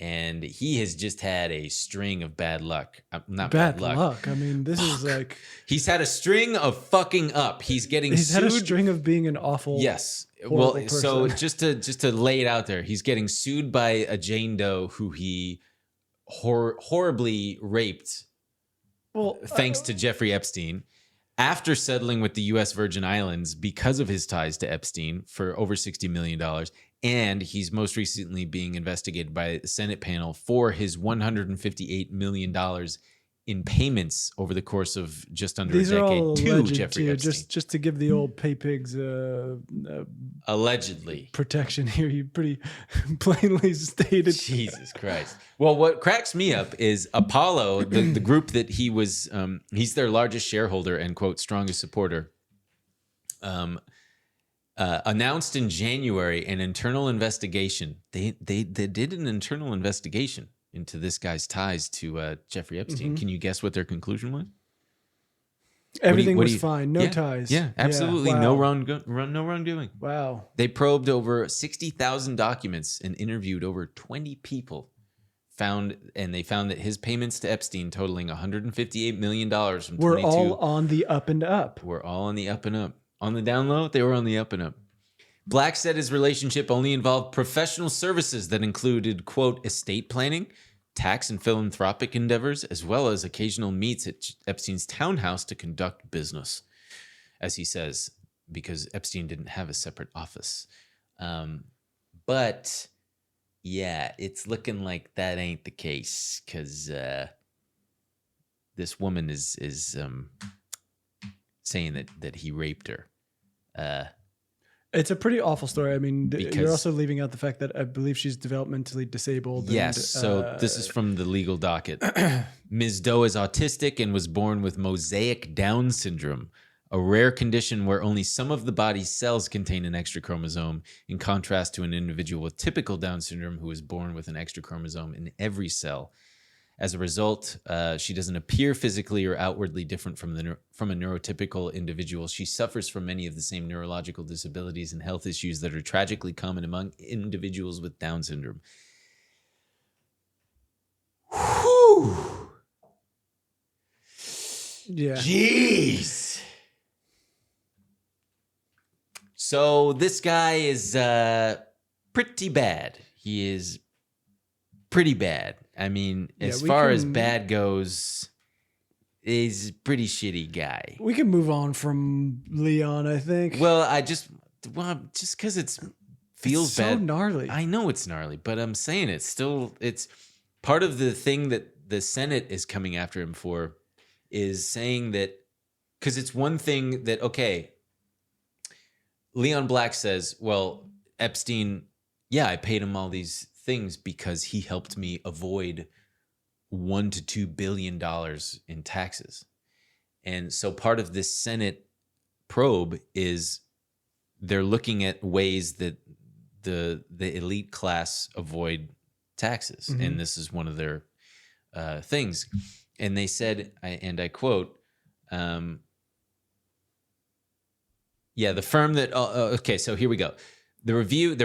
And he has just had a string of bad luck. Not bad luck. I mean, this is like... He's had a string of fucking up. He's sued. Had a string of being an awful... Yes. Well, person. So just to lay it out there, he's getting sued by a Jane Doe who he horribly raped, thanks to Jeffrey Epstein, after settling with the U.S. Virgin Islands because of his ties to Epstein for over $60 million. And he's most recently being investigated by the Senate panel for his $158 million in payments over the course of just under a decade to Jeffrey Epstein. Just to give the old pay pigs allegedly protection here, you pretty plainly stated. Jesus Christ. Well, what cracks me up is Apollo, the group that he was, he's their largest shareholder and, quote, strongest supporter, announced in January an internal investigation. They did an internal investigation into this guy's ties to Jeffrey Epstein. Mm-hmm. Can you guess what their conclusion was? Everything was fine. No ties. Yeah, absolutely. Yeah. Wow. No wrongdoing. Wow. They probed over 60,000 documents and interviewed over 20 people. They found that his payments to Epstein totaling $158 million from 22. We're all on the up and up. We're all on the up and up. On the down low, they were on the up and up. Black said his relationship only involved professional services that included, quote, estate planning, tax and philanthropic endeavors, as well as occasional meets at Epstein's townhouse to conduct business, as he says, because Epstein didn't have a separate office. But yeah, it's looking like that ain't the case, because this woman is saying that he raped her. It's a pretty awful story. I mean, Because- you're also leaving out the fact that I believe she's developmentally disabled. Yes, and, so this is from the legal docket. Ms. Doe is autistic and was born with mosaic Down syndrome, a rare condition where only some of the body's cells contain an extra chromosome, in contrast to an individual with typical Down syndrome who is born with an extra chromosome in every cell. As a result, she doesn't appear physically or outwardly different from a neurotypical individual. She suffers from many of the same neurological disabilities and health issues that are tragically common among individuals with Down syndrome. Whew. Yeah. Jeez. So this guy is pretty bad. He is pretty bad. I mean, as far as bad goes, he's a pretty shitty guy. We can move on from Leon, I think. Well, just because it feels it's bad. so gnarly. I know it's gnarly, but I'm saying it's part of the thing that the Senate is coming after him for is saying that, because it's one thing that, okay, Leon Black says, well, Epstein, yeah, I paid him all these things because he helped me avoid $1 to $2 billion in taxes. And so part of this Senate probe is they're looking at ways that the elite class avoid taxes. Mm-hmm. And this is one of their things. And they said, and I quote, the firm that, okay, so here we go. There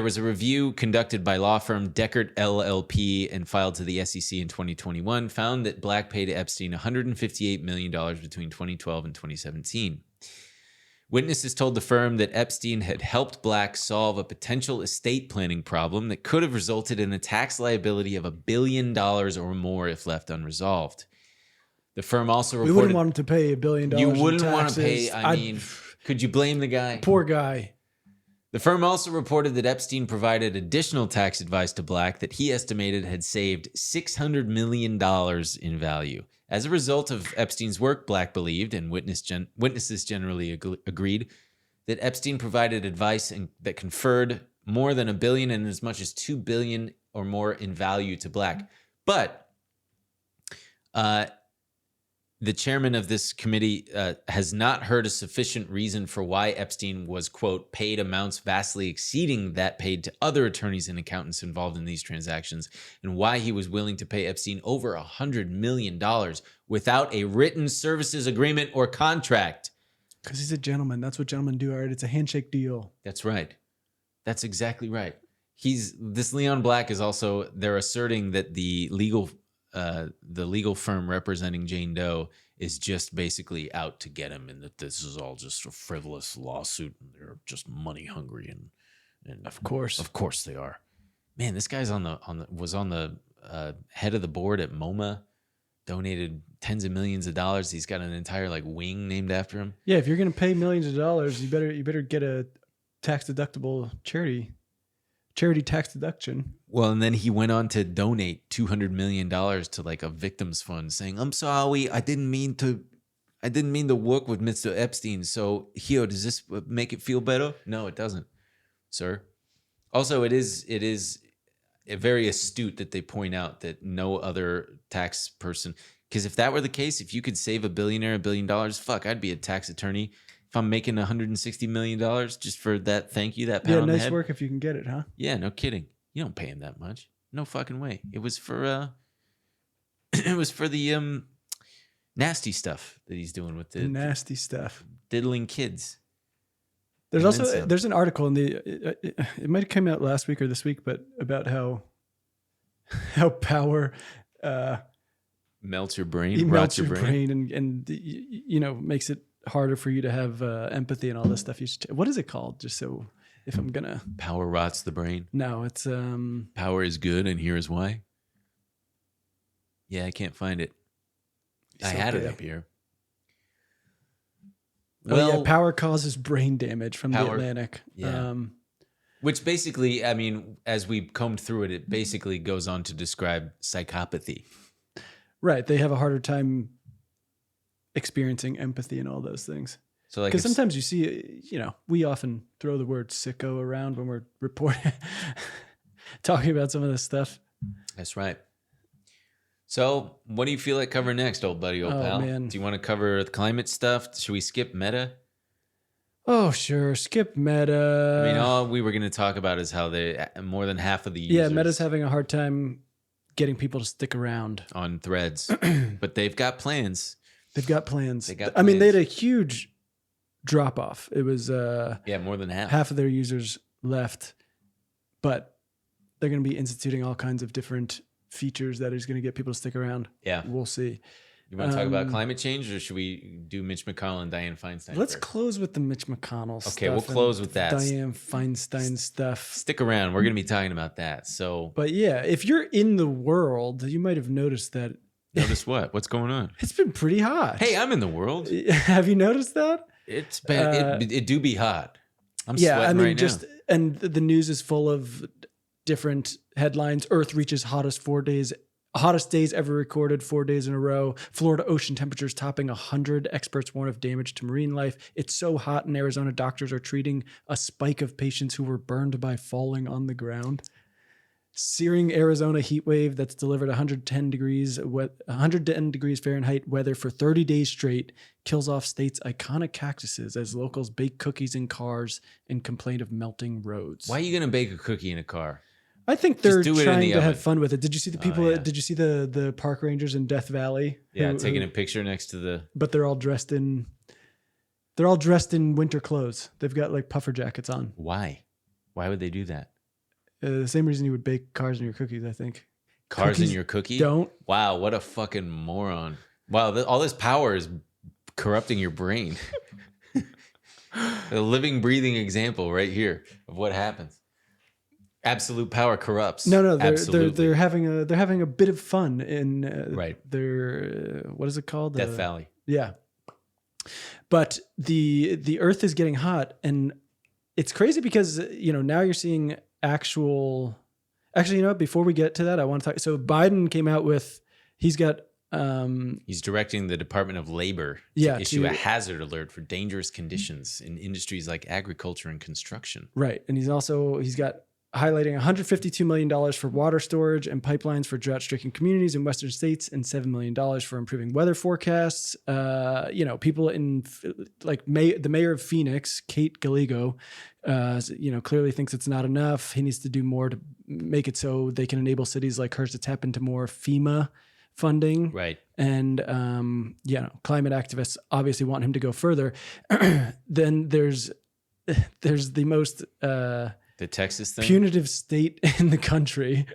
was a review conducted by law firm Deckert LLP and filed to the SEC in 2021, found that Black paid Epstein $158 million between 2012 and 2017. Witnesses told the firm that Epstein had helped Black solve a potential estate planning problem that could have resulted in a tax liability of $1 billion or more if left unresolved. The firm also reported... We wouldn't want him to pay $1 billion You wouldn't in want to taxes. pay, could you blame the guy? Poor guy. The firm also reported that Epstein provided additional tax advice to Black that he estimated had saved $600 million in value. As a result of Epstein's work, Black believed, and witnesses generally agreed, that Epstein provided advice that conferred more than $1 billion and as much as $2 billion or more in value to Black. But the chairman of this committee has not heard a sufficient reason for why Epstein was, quote, paid amounts vastly exceeding that paid to other attorneys and accountants involved in these transactions, and why he was willing to pay Epstein over $100 million without a written services agreement or contract. Because he's a gentleman. That's what gentlemen do, all right? It's a handshake deal. That's right. That's exactly right. This Leon Black is also, they're asserting that the legal firm representing Jane Doe is just basically out to get him, and that this is all just a frivolous lawsuit, and they're just money hungry, and of course they are. Man, this guy's was on the head of the board at MoMA, donated tens of millions of dollars. He's got an entire wing named after him. Yeah, if you're gonna pay millions of dollars, you better get a tax deductible charity tax deduction. Well, and then he went on to donate $200 million to a victims fund, saying, "I'm sorry, I didn't mean to work with Mr. Epstein. So here, does this make it feel better?" No, it doesn't, sir. Also, it is very astute that they point out that no other tax person, because if that were the case, if you could save a billionaire $1 billion, fuck, I'd be a tax attorney. If I'm making $160 million just for that, thank you, that pat on the head. Nice work if you can get it, huh? Yeah, no kidding. You don't pay him that much. No fucking way. It was for the nasty stuff that he's doing with the nasty stuff, diddling kids. There's an article in it might have come out last week or this week, but about how power melts your brain, rots your brain, and makes it harder for you to have empathy and all this stuff. What is it called? Just so if I'm gonna power rots the brain. No, it's power is good, and here is why. Yeah, I can't find it. I It's had it okay. up here. Well, power causes brain damage from the Power- Atlantic. yeah. Which basically, I mean, as we combed through it, it basically goes on to describe psychopathy. Right. They have a harder time experiencing empathy and all those things. So, like, Because sometimes you see, we often throw the word sicko around when we're reporting, talking about some of this stuff. That's right. So, what do you feel like covering next, old buddy, old pal? Man. Do you want to cover the climate stuff? Should we skip meta? Oh, sure. Skip Meta. I mean, all we were going to talk about is how more than half of the users Meta's having a hard time getting people to stick around on Threads, but they've got plans. They've got plans. They got I mean, they had plans. a huge drop off. It was more than half. Half of their users left, but they're going to be instituting all kinds of different features that is going to get people to stick around. Yeah. We'll see. You want to talk about climate change, or should we do Mitch McConnell and Diane Feinstein? Let's first? close with the Mitch McConnell stuff. Okay, we'll close with that. Diane Feinstein stuff. Stick around. We're going to be talking about that. So, But yeah, if you're in the world, you might have noticed that notice what? What's going on? it's been pretty hot. Hey, I'm in the world. Have you noticed that? It's been, it do be hot. I'm sweating right now. And the news is full of different headlines. Earth reaches hottest days ever recorded 4 days in a row. Florida ocean temperatures topping 100. Experts warn of damage to marine life. It's so hot in Arizona, doctors are treating a spike of patients who were burned by falling on the ground. Searing Arizona heat wave that's delivered 110 degrees Fahrenheit weather for 30 days straight kills off state's iconic cactuses as locals bake cookies in cars and complain of melting roads. Why are you going to bake a cookie in a car? I think they're do it in trying the to oven. have fun with it. Did you see the people? yeah. Did you see the park rangers in Death Valley? Yeah, taking a picture next to the. But they're all dressed in winter clothes. They've got like puffer jackets on. Why? Why would they do that? The same reason you would bake cars in your cookies, I think. Cars in Cookies your cookie? Don't. Wow, what a fucking moron. Wow, all this power is corrupting your brain. A living, breathing example right here of what happens. Absolute power corrupts. No, Absolutely. they're having a bit of fun in Right. their what is it called? Death Valley. Yeah. But the Earth is getting hot, and it's crazy because now you're seeing actually, before we get to that, I want to talk. So Biden came out with he's directing the Department of Labor to issue a hazard alert for dangerous conditions in industries like agriculture and construction. Right, and he's got highlighting $152 million for water storage and pipelines for drought-stricken communities in Western states and $7 million for improving weather forecasts. People in the mayor of Phoenix, Kate Gallego, clearly thinks it's not enough. He needs to do more to make it so they can enable cities like hers to tap into more FEMA funding. Right. And, climate activists obviously want him to go further. Then there's the most... the Texas thing? Punitive state in the country.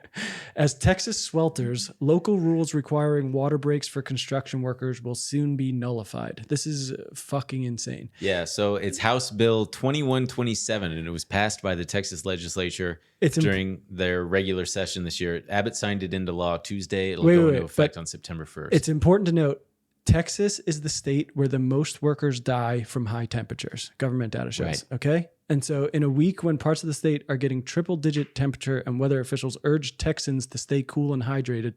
As Texas swelters, local rules requiring water breaks for construction workers will soon be nullified. This is fucking insane. Yeah, so it's House Bill 2127, and it was passed by the Texas legislature during their regular session this year. Abbott signed it into law Tuesday. It'll go into effect on September 1st. It's important to note, Texas is the state where the most workers die from high temperatures. Government data shows. Right. Okay. And so in a week when parts of the state are getting triple digit temperature and weather officials urge Texans to stay cool and hydrated,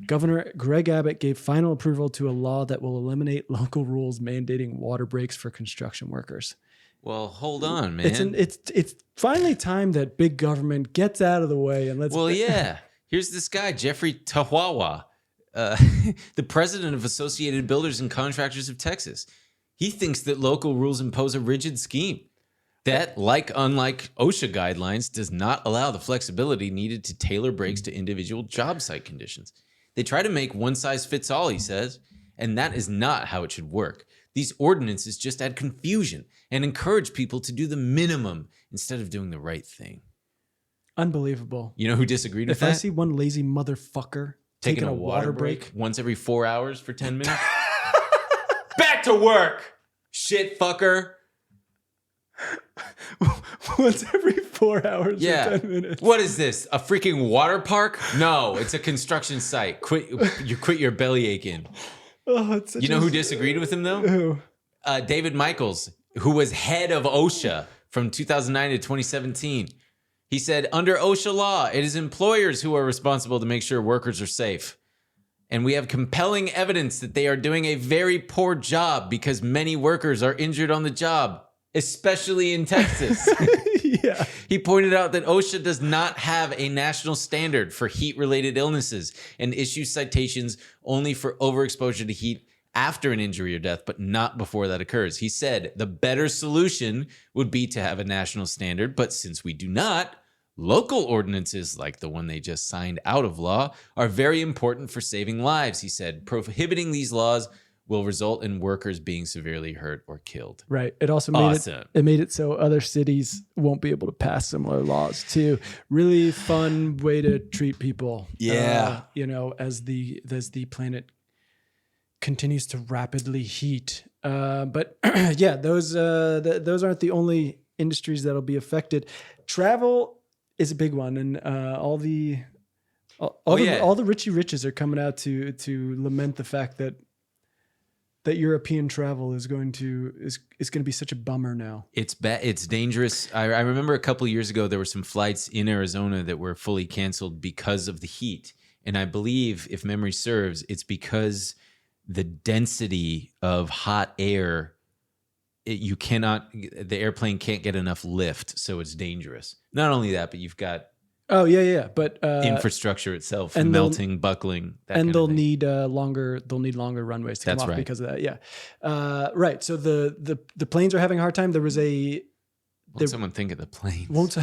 Governor Greg Abbott gave final approval to a law that will eliminate local rules mandating water breaks for construction workers. Well, hold on, man. It's finally time that big government gets out of the way and let's. Well, yeah. Here's this guy, Jeffrey Tawawa, the president of Associated Builders and Contractors of Texas. He thinks that local rules impose a rigid scheme that, unlike OSHA guidelines, does not allow the flexibility needed to tailor breaks to individual job site conditions. They try to make one size fits all, he says, and that is not how it should work. These ordinances just add confusion and encourage people to do the minimum instead of doing the right thing. Unbelievable. You know who disagreed with if that? I see one lazy motherfucker taking a water break once every 4 hours for 10 minutes. Back to work, shit fucker. once every 4 hours Yeah. or 10 minutes. What is this? A freaking water park? No, it's a construction site. Quit your bellyache in. Oh, it's such You know who disagreed with him though? Who? David Michaels, who was head of OSHA from 2009 to 2017. He said, under OSHA law, it is employers who are responsible to make sure workers are safe. And we have compelling evidence that they are doing a very poor job because many workers are injured on the job, especially in Texas. Yeah. He pointed out that OSHA does not have a national standard for heat-related illnesses and issues citations only for overexposure to heat after an injury or death, but not before that occurs. He said the better solution would be to have a national standard, but since we do not, local ordinances like the one they just signed out of law are very important for saving lives. He said prohibiting these laws will result in workers being severely hurt or killed. Right. It also made it so other cities won't be able to pass similar laws too. Really fun way to treat people. Yeah. As the planet continues to rapidly heat. But yeah, those aren't the only industries that'll be affected. Travel is a big one, and all the Richie Riches are coming out to lament the fact that European travel is going to be such a bummer now. It's bad. It's dangerous. I remember a couple of years ago there were some flights in Arizona that were fully canceled because of the heat, and I believe, if memory serves, it's because the density of hot air, the airplane can't get enough lift, so it's dangerous. Not only that, but you've got but infrastructure itself and melting, buckling, and they'll need longer runways to come off because of that. Yeah, right. So the planes are having a hard time. There was Won't someone think of the planes?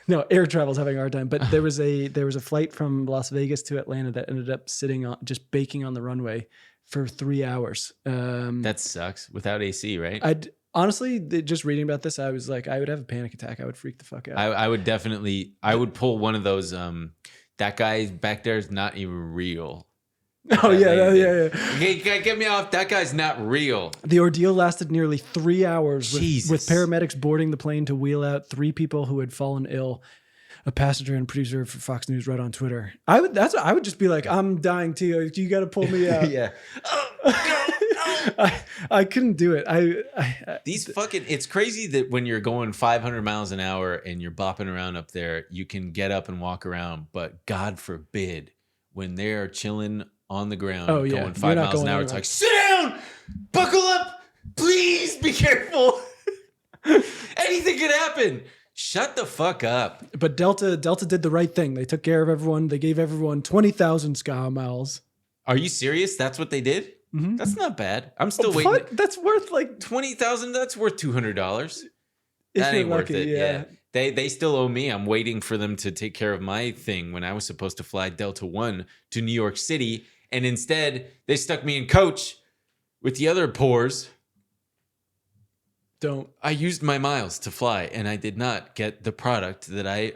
No, air travel's having a hard time. But there was a flight from Las Vegas to Atlanta that ended up just baking on the runway for 3 hours. That sucks. Without AC, right? Honestly, just reading about this, I was like, I would have a panic attack. I would freak the fuck out. I would pull one of those. That guy back there is not even real. Oh yeah. Get me off. That guy's not real. The ordeal lasted nearly 3 hours with paramedics boarding the plane to wheel out 3 people who had fallen ill. A passenger and producer for Fox News wrote on Twitter. I would just be like, I'm dying too. You got to pull me out. Yeah. I couldn't do it. It's crazy that when you're going 500 miles an hour and you're bopping around up there, you can get up and walk around. But God forbid when they're chilling on the ground going 5 miles an hour, it's like, sit down, buckle up, please be careful. Anything could happen. Shut the fuck up. But Delta did the right thing. They took care of everyone. They gave everyone 20,000 sky miles. Are you serious? That's what they did? Mm-hmm. That's not bad. I'm still waiting. What? That's worth like 20,000. That's worth $200. That ain't worth it. Yeah. They still owe me. I'm waiting for them to take care of my thing when I was supposed to fly Delta One to New York City, and instead they stuck me in coach with the other poors. I used my miles to fly, and I did not get the product that I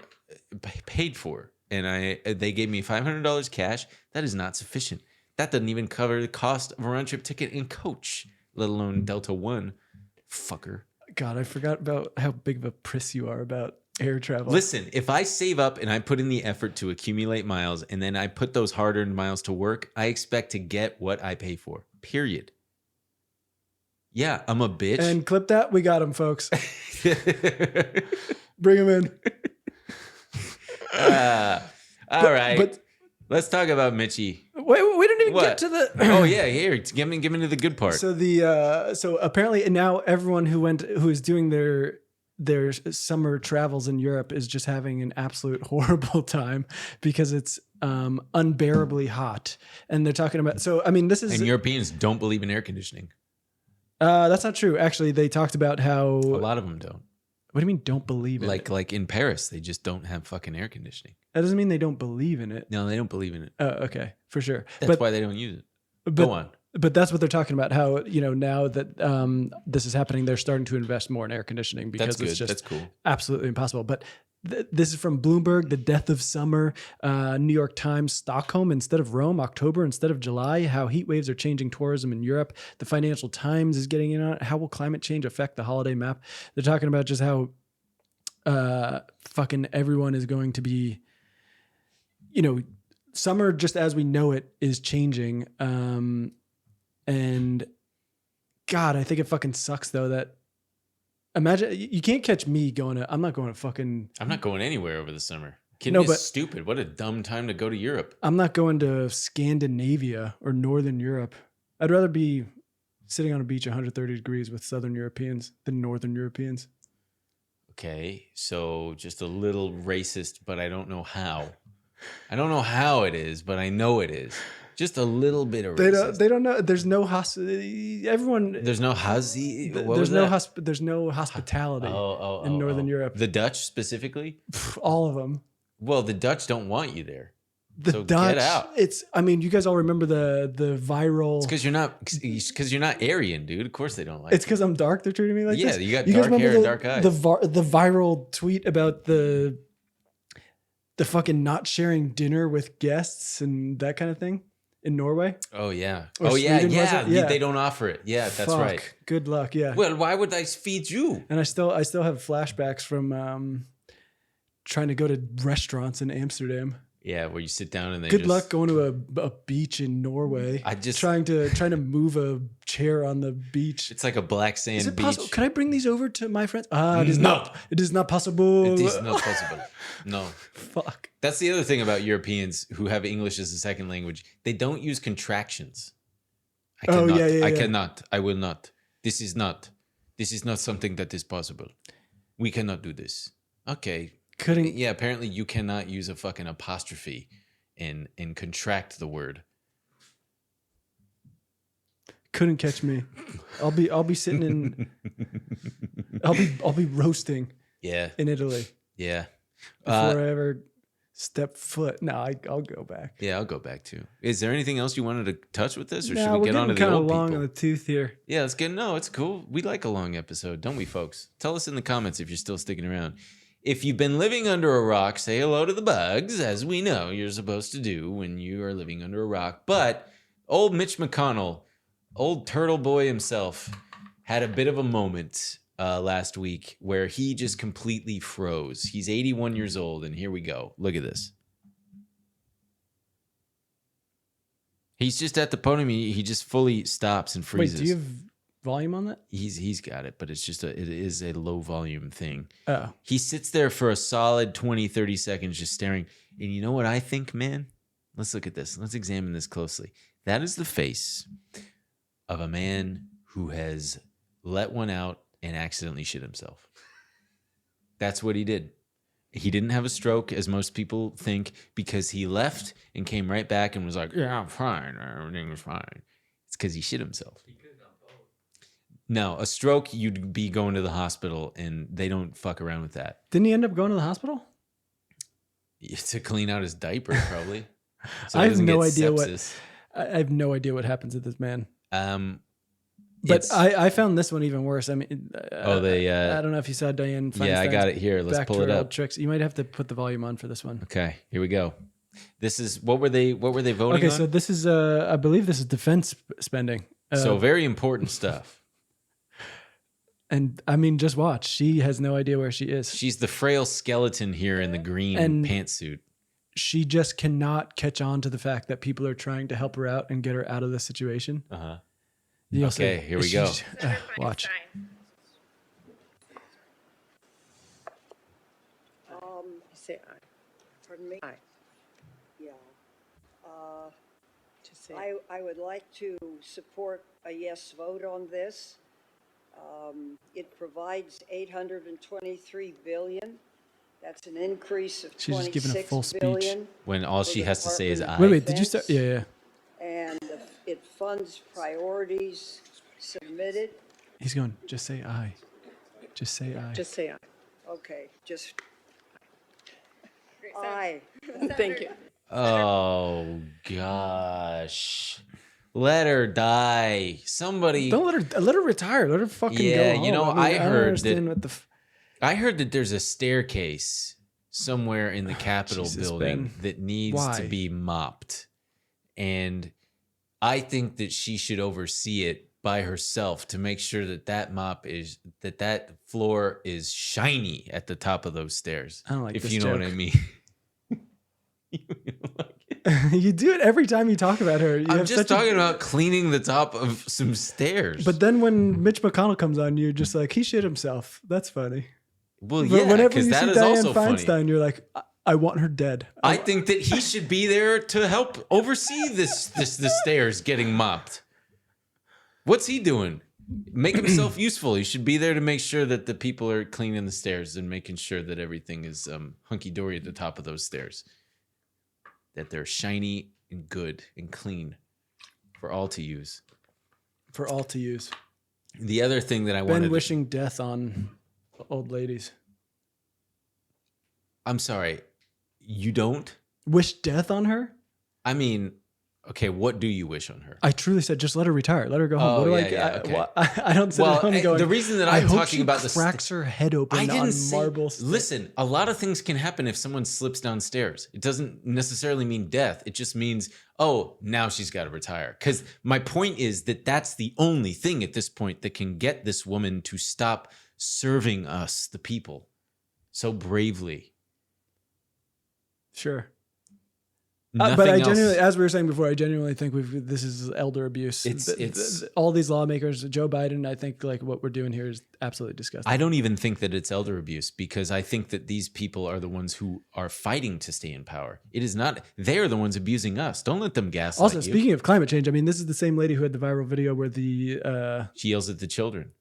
paid for. And they gave me $500 cash. That is not sufficient. That doesn't even cover the cost of a round trip ticket in coach, let alone Delta One. Fucker. God, I forgot about how big of a priss you are about air travel. Listen, if I save up and I put in the effort to accumulate miles, and then I put those hard-earned miles to work, I expect to get what I pay for. Period. Yeah, I'm a bitch. And clip that. We got him, folks. Bring him in. All right. But let's talk about Mitchie. Wait, we didn't even get to the. Oh yeah, here. Give me to the good part. So apparently now everyone who is doing their summer travels in Europe is just having an absolute horrible time because it's unbearably hot, and they're talking about. So I mean, this is. And Europeans don't believe in air conditioning. That's not true. Actually, they talked about how a lot of them don't. What do you mean don't believe in it? Like in Paris, they just don't have fucking air conditioning. That doesn't mean they don't believe in it. No, they don't believe in it. Oh, okay. For sure. That's why they don't use it. Go on. But that's what they're talking about. How, now that this is happening, they're starting to invest more in air conditioning because it's just that's cool. Absolutely impossible. But this is from Bloomberg, the death of summer, New York Times, Stockholm instead of Rome, October instead of July, how heat waves are changing tourism in Europe. The Financial Times is getting in on it. How will climate change affect the holiday map? They're talking about just how fucking everyone is going to be, summer just as we know it is changing. And God, I think it fucking sucks though that imagine you can't catch me I'm not going anywhere over the summer. Kidding is stupid. What a dumb time to go to Europe. I'm not going to Scandinavia or Northern Europe. I'd rather be sitting on a beach 130 degrees with Southern Europeans than Northern Europeans. Okay, so just a little racist, but I don't know how. I don't know how it is, but I know it is. Just a little bit of racist. They don't know. There's no everyone. There's no hazi. There's no hospitality in Northern Europe. The Dutch specifically? All of them. Well, the Dutch don't want you there. The Dutch, get out. You guys all remember the viral. It's because you're not Aryan, dude. Of course they don't like. It's because I'm dark. They're treating me like this. Yeah, you got dark hair and dark eyes. The viral tweet about the fucking not sharing dinner with guests and that kind of thing in Norway. Oh yeah. Sweden, yeah. They don't offer it. Yeah, that's right. Good luck. Yeah. Well, why would I feed you? And I still have flashbacks from trying to go to restaurants in Amsterdam. Yeah, where you sit down and they good luck going to a beach in Norway. I just trying to move a chair on the beach. It's like a black sand beach. Possible? Can I bring these over to my friends? It is not. It is not possible. It is not possible. No. Fuck. That's the other thing about Europeans who have English as a second language. They don't use contractions. I cannot. I cannot. I will not. This is not something that is possible. We cannot do this. Okay. Apparently you cannot use a fucking apostrophe and contract the word. Couldn't catch me. I'll be sitting in I'll be roasting. Yeah. In Italy. Yeah. Before I ever step foot. No, I'll go back. Yeah, I'll go back too. Is there anything else you wanted to touch with this, or should we get on to the old people? Long in the tooth here. Yeah, let's get. No, it's cool. We like a long episode, don't we, folks? Tell us in the comments if you're still sticking around. If you've been living under a rock, say hello to the bugs, as we know you're supposed to do when you are living under a rock. But old Mitch McConnell, old turtle boy himself, had a bit of a moment last week where he just completely froze. He's 81 years old, and here we go. Look at this. He's just at the podium. He just fully stops and freezes. Wait, do you have volume on that? He's got it, but it is a low volume thing. Oh. He sits there for a solid 20, 30 seconds just staring. And you know what I think, man? Let's look at this. Let's examine this closely. That is the face of a man who has let one out and accidentally shit himself. That's what he did. He didn't have a stroke, as most people think, because he left and came right back and was like, yeah, I'm fine. Everything was fine. It's because he shit himself. No, a stroke, you'd be going to the hospital, and they don't fuck around with that. Didn't he end up going to the hospital? To clean out his diaper, probably. So I have no idea what happens to this man. But I found this one even worse. I mean, I don't know if you saw Diane Feinstein. Yeah, I got it here. Let's pull it up. Tricks. You might have to put the volume on for this one. Okay, here we go. This is what were they voting on? Okay, so this is I believe this is defense spending. So very important stuff. And I mean, just watch. She has no idea where she is. She's the frail skeleton here in the green pantsuit. She just cannot catch on to the fact that people are trying to help her out and get her out of this situation. Uh-huh. Okay, here we go. Watch. Say aye. Pardon me? Aye. Yeah. I would like to support a yes vote on this. It provides $823 billion. That's an increase of She's just giving a full $26 billion. speech. When all she has to say is aye. Wait, did you start? Yeah. And it funds priorities submitted. He's going, just say aye. Just say aye. Just say aye. Okay, just aye. Thank you. Oh, gosh. Let her die. Somebody. Don't let her retire. Let her fucking go home. You know, I heard that. I heard that there's a staircase somewhere in the Capitol building that needs to be mopped. And I think that she should oversee it by herself to make sure that that floor is shiny at the top of those stairs. I don't like if this you know joke. what I mean. You do it every time you talk about her. I'm just talking about cleaning the top of some stairs. But then when Mitch McConnell comes on, you're just like, he shit himself. That's funny. Well, But yeah, whenever because you that see is Diane also Feinstein, funny. you're like, I want her dead. I think that he should be there to help oversee the stairs getting mopped. What's he doing? Make himself useful. He should be there to make sure that the people are cleaning the stairs and making sure that everything is hunky-dory at the top of those stairs. That they're shiny and good and clean for all to use. For all to use. The other thing that I Ben wanted... wishing death on old ladies. I'm sorry. You don't? Wish death on her? I mean... Okay, what do you wish on her? I truly said, just let her retire. Let her go home. Oh, what do yeah, okay. I don't sit at home going, the reason that I I'm hope talking she about cracks her head open I on didn't say, marble. Listen, a lot of things can happen if someone slips downstairs. It doesn't necessarily mean death. It just means, oh, now she's got to retire. Because my point is that that's the only thing at this point that can get this woman to stop serving us, the people, so bravely. Sure. Nothing but I else. genuinely, as we were saying before, I genuinely think this is elder abuse. It's all these lawmakers, Joe Biden. I think like what we're doing here is absolutely disgusting. I don't even think that it's elder abuse because I think that these people are the ones who are fighting to stay in power. It is not. They are the ones abusing us. Don't let them gaslight Also, you. speaking of climate change, I mean, this is the same lady who had the viral video where the She yells at the children.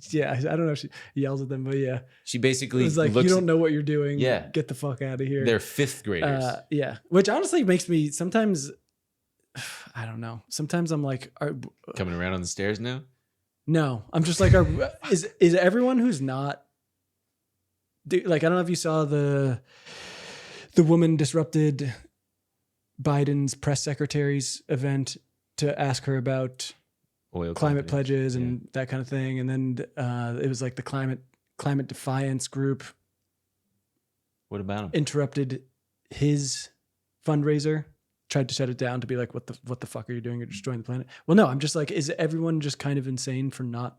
yeah, I don't know if she yells at them, but yeah, She basically it's like, looks you don't know what you're doing. Yeah. Get the fuck out of here. They're fifth graders. Yeah, which honestly makes me sometimes. I don't know. Sometimes I'm like, Coming around on the stairs now? no, I'm just like, is everyone who's not, like, I don't know if you saw the woman disrupted Biden's press secretary's event to ask her about Oil climate companies. pledges and that kind of thing. And then it was like the climate defiance group What about them? interrupted his fundraiser, tried to shut it down to be like, what the fuck are you doing? You're destroying the planet. Well, no, I'm just like, is everyone just kind of insane for not?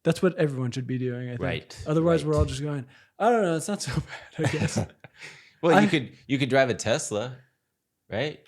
That's what everyone should be doing, I think. Right. Otherwise, right. we're all just going, I don't know, it's not so bad, I guess. Well, you could drive a Tesla, right?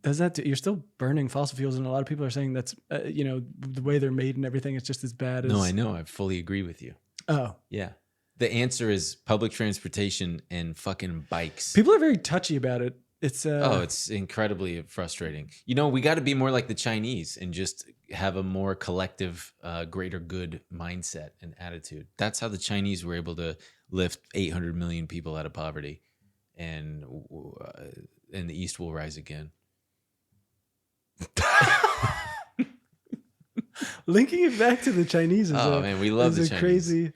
Does that you're still burning fossil fuels, and a lot of people are saying that's the way they're made and everything is just as bad as. No, I know. I fully agree with you. Oh, Yeah. The answer is public transportation and fucking bikes. people are very touchy about it. It's It's incredibly frustrating. You know, we got to be more like the Chinese and just have a more collective, greater good mindset and attitude. That's how the Chinese were able to lift 800 million people out of poverty, and the East will rise again. linking it back to the Chinese. Is Man, we love the Chinese. Crazy.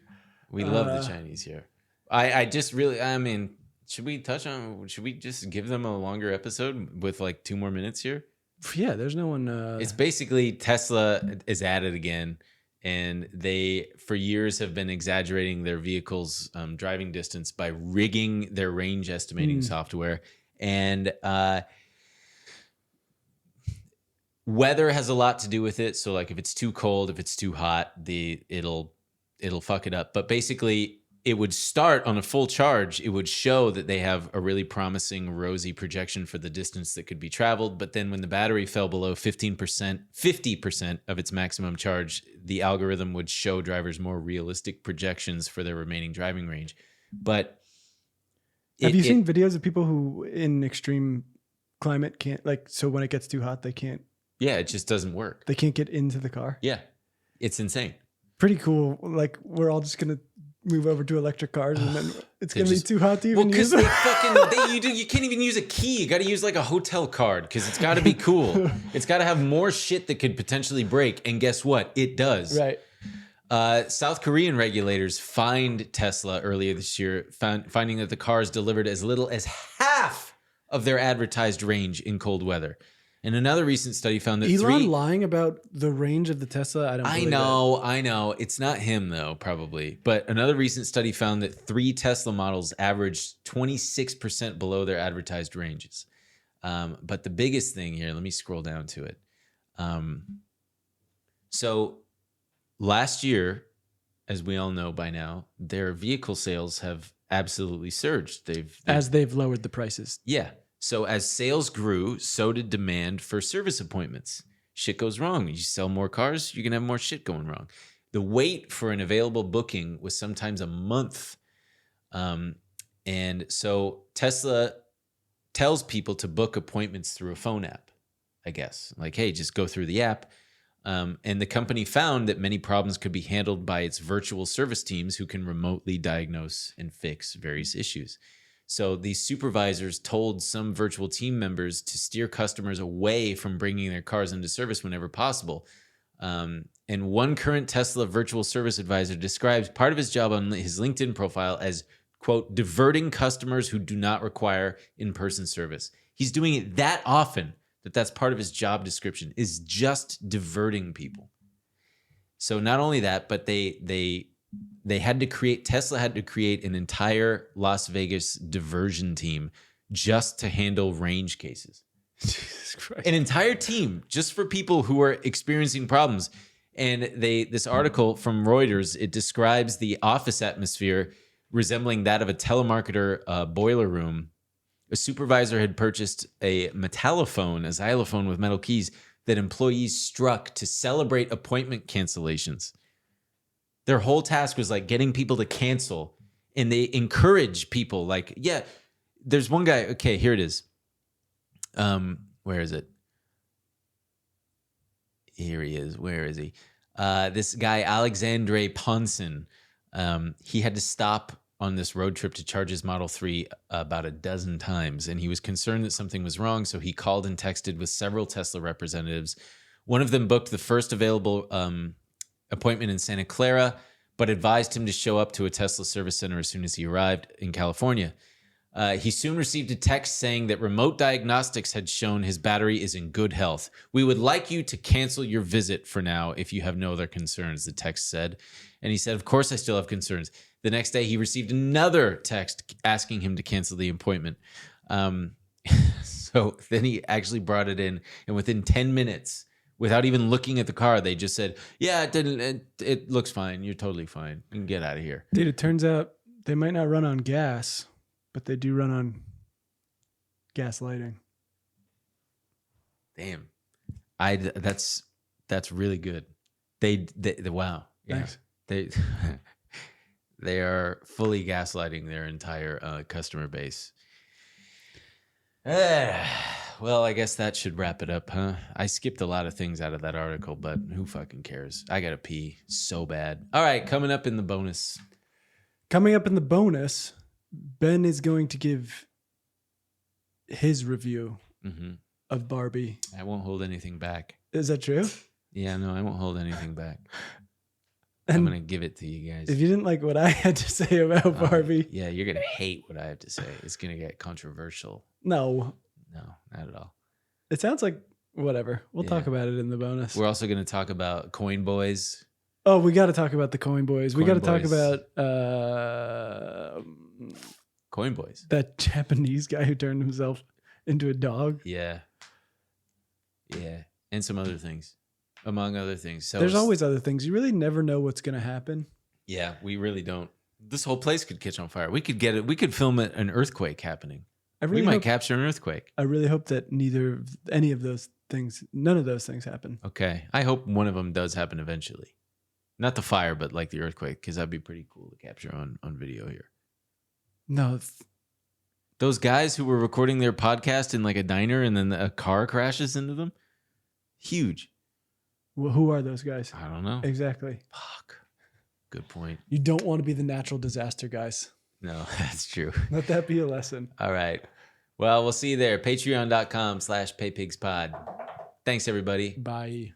We love the Chinese here. I just really, I mean, should we just give them a longer episode with like 2 more minutes here? Yeah, there's no one. It's basically Tesla is at it again, and they for years have been exaggerating their vehicles' driving distance by rigging their range estimating software, and weather has a lot to do with it. So like if it's too cold, if it's too hot, it'll fuck it up. But basically, it would start on a full charge. It would show that they have a really promising, rosy projection for the distance that could be traveled. But then when the battery fell below 50% of its maximum charge, the algorithm would show drivers more realistic projections for their remaining driving range. But have you seen videos of people who in extreme climate can't, like, so when it gets too hot, they can't. Yeah, it just doesn't work. They can't get into the car. Yeah, it's insane. Pretty cool. Like, we're all just gonna move over to electric cars, and then it's gonna be too hot to even use them. You can't even use a key. You got to use like a hotel card because it's got to be cool. It's got to have more shit that could potentially break. And guess what? It does. Right. South Korean regulators fined Tesla earlier this year, finding that the cars delivered as little as half of their advertised range in cold weather. And another recent study found that Elon lying about the range of the Tesla. I know. It's not him though, probably. But another recent study found that 3 Tesla models averaged 26% below their advertised ranges. But the biggest thing here, let me scroll down to it. So last year, as we all know by now, their vehicle sales have absolutely surged. They've lowered the prices. Yeah. So as sales grew, so did demand for service appointments. Shit goes wrong. You sell more cars, you're going to have more shit going wrong. The wait for an available booking was sometimes a month. And so Tesla tells people to book appointments through a phone app, I guess. Like, hey, just go through the app. And the company found that many problems could be handled by its virtual service teams who can remotely diagnose and fix various issues. So these supervisors told some virtual team members to steer customers away from bringing their cars into service whenever possible. And one current Tesla virtual service advisor describes part of his job on his LinkedIn profile as, quote, diverting customers who do not require in-person service. He's doing it that often that's part of his job description, is just diverting people. So not only that, but Tesla had to create an entire Las Vegas diversion team just to handle range cases. Jesus Christ. An entire team just for people who are experiencing problems. And this article from Reuters, it describes the office atmosphere resembling that of a telemarketer boiler room. A supervisor had purchased a metallophone, a xylophone with metal keys that employees struck to celebrate appointment cancellations. Their whole task was like getting people to cancel, and they encourage people like, yeah, there's one guy. Okay, here it is. Where is it? Here he is. Where is he? This guy, Alexandre Ponson, he had to stop on this road trip to charge his Model 3 about a dozen times, and he was concerned that something was wrong, so he called and texted with several Tesla representatives. One of them booked the first available appointment in Santa Clara, but advised him to show up to a Tesla service center as soon as he arrived in California. He soon received a text saying that remote diagnostics had shown his battery is in good health. We would like you to cancel your visit for now if you have no other concerns, the text said. And he said, of course I still have concerns. The next day, he received another text asking him to cancel the appointment. So then he actually brought it in, and within 10 minutes, without even looking at the car, they just said, yeah, it looks fine. You're totally fine. You can get out of here. Dude, it turns out they might not run on gas, but they do run on gaslighting. Damn. That's really good. They wow. Yeah. Thanks. They are fully gaslighting their entire customer base. Well, I guess that should wrap it up, huh? I skipped a lot of things out of that article, but who fucking cares? I gotta pee so bad. All right, coming up in the bonus. Coming up in the bonus, Ben is going to give his review of Barbie. I won't hold anything back. Is that true? Yeah, no, I won't hold anything back. And I'm going to give it to you guys. if you didn't like what I had to say about Barbie. Yeah, you're going to hate what I have to say. It's going to get controversial. No, not at all. it sounds like whatever. We'll talk about it in the bonus. We're also going to talk about Coin Boys. Oh, we got to talk about the Coin Boys. We got to talk about Coin Boys. that Japanese guy who turned himself into a dog. Yeah. And some other things. Among other things. So there's always other things. You really never know what's going to happen. Yeah, we really don't. This whole place could catch on fire. We could get it. We could film an earthquake happening. We might capture an earthquake. I really hope that none of those things happen. Okay. I hope one of them does happen eventually. Not the fire, but like the earthquake, because that'd be pretty cool to capture on video here. No. Those guys who were recording their podcast in like a diner and then a car crashes into them. Huge. Well, who are those guys? I don't know. Exactly. Fuck. Good point. You don't want to be the natural disaster guys. No, that's true. Let that be a lesson. All right. Well, we'll see you there. Patreon.com/paypigspod. Thanks, everybody. Bye.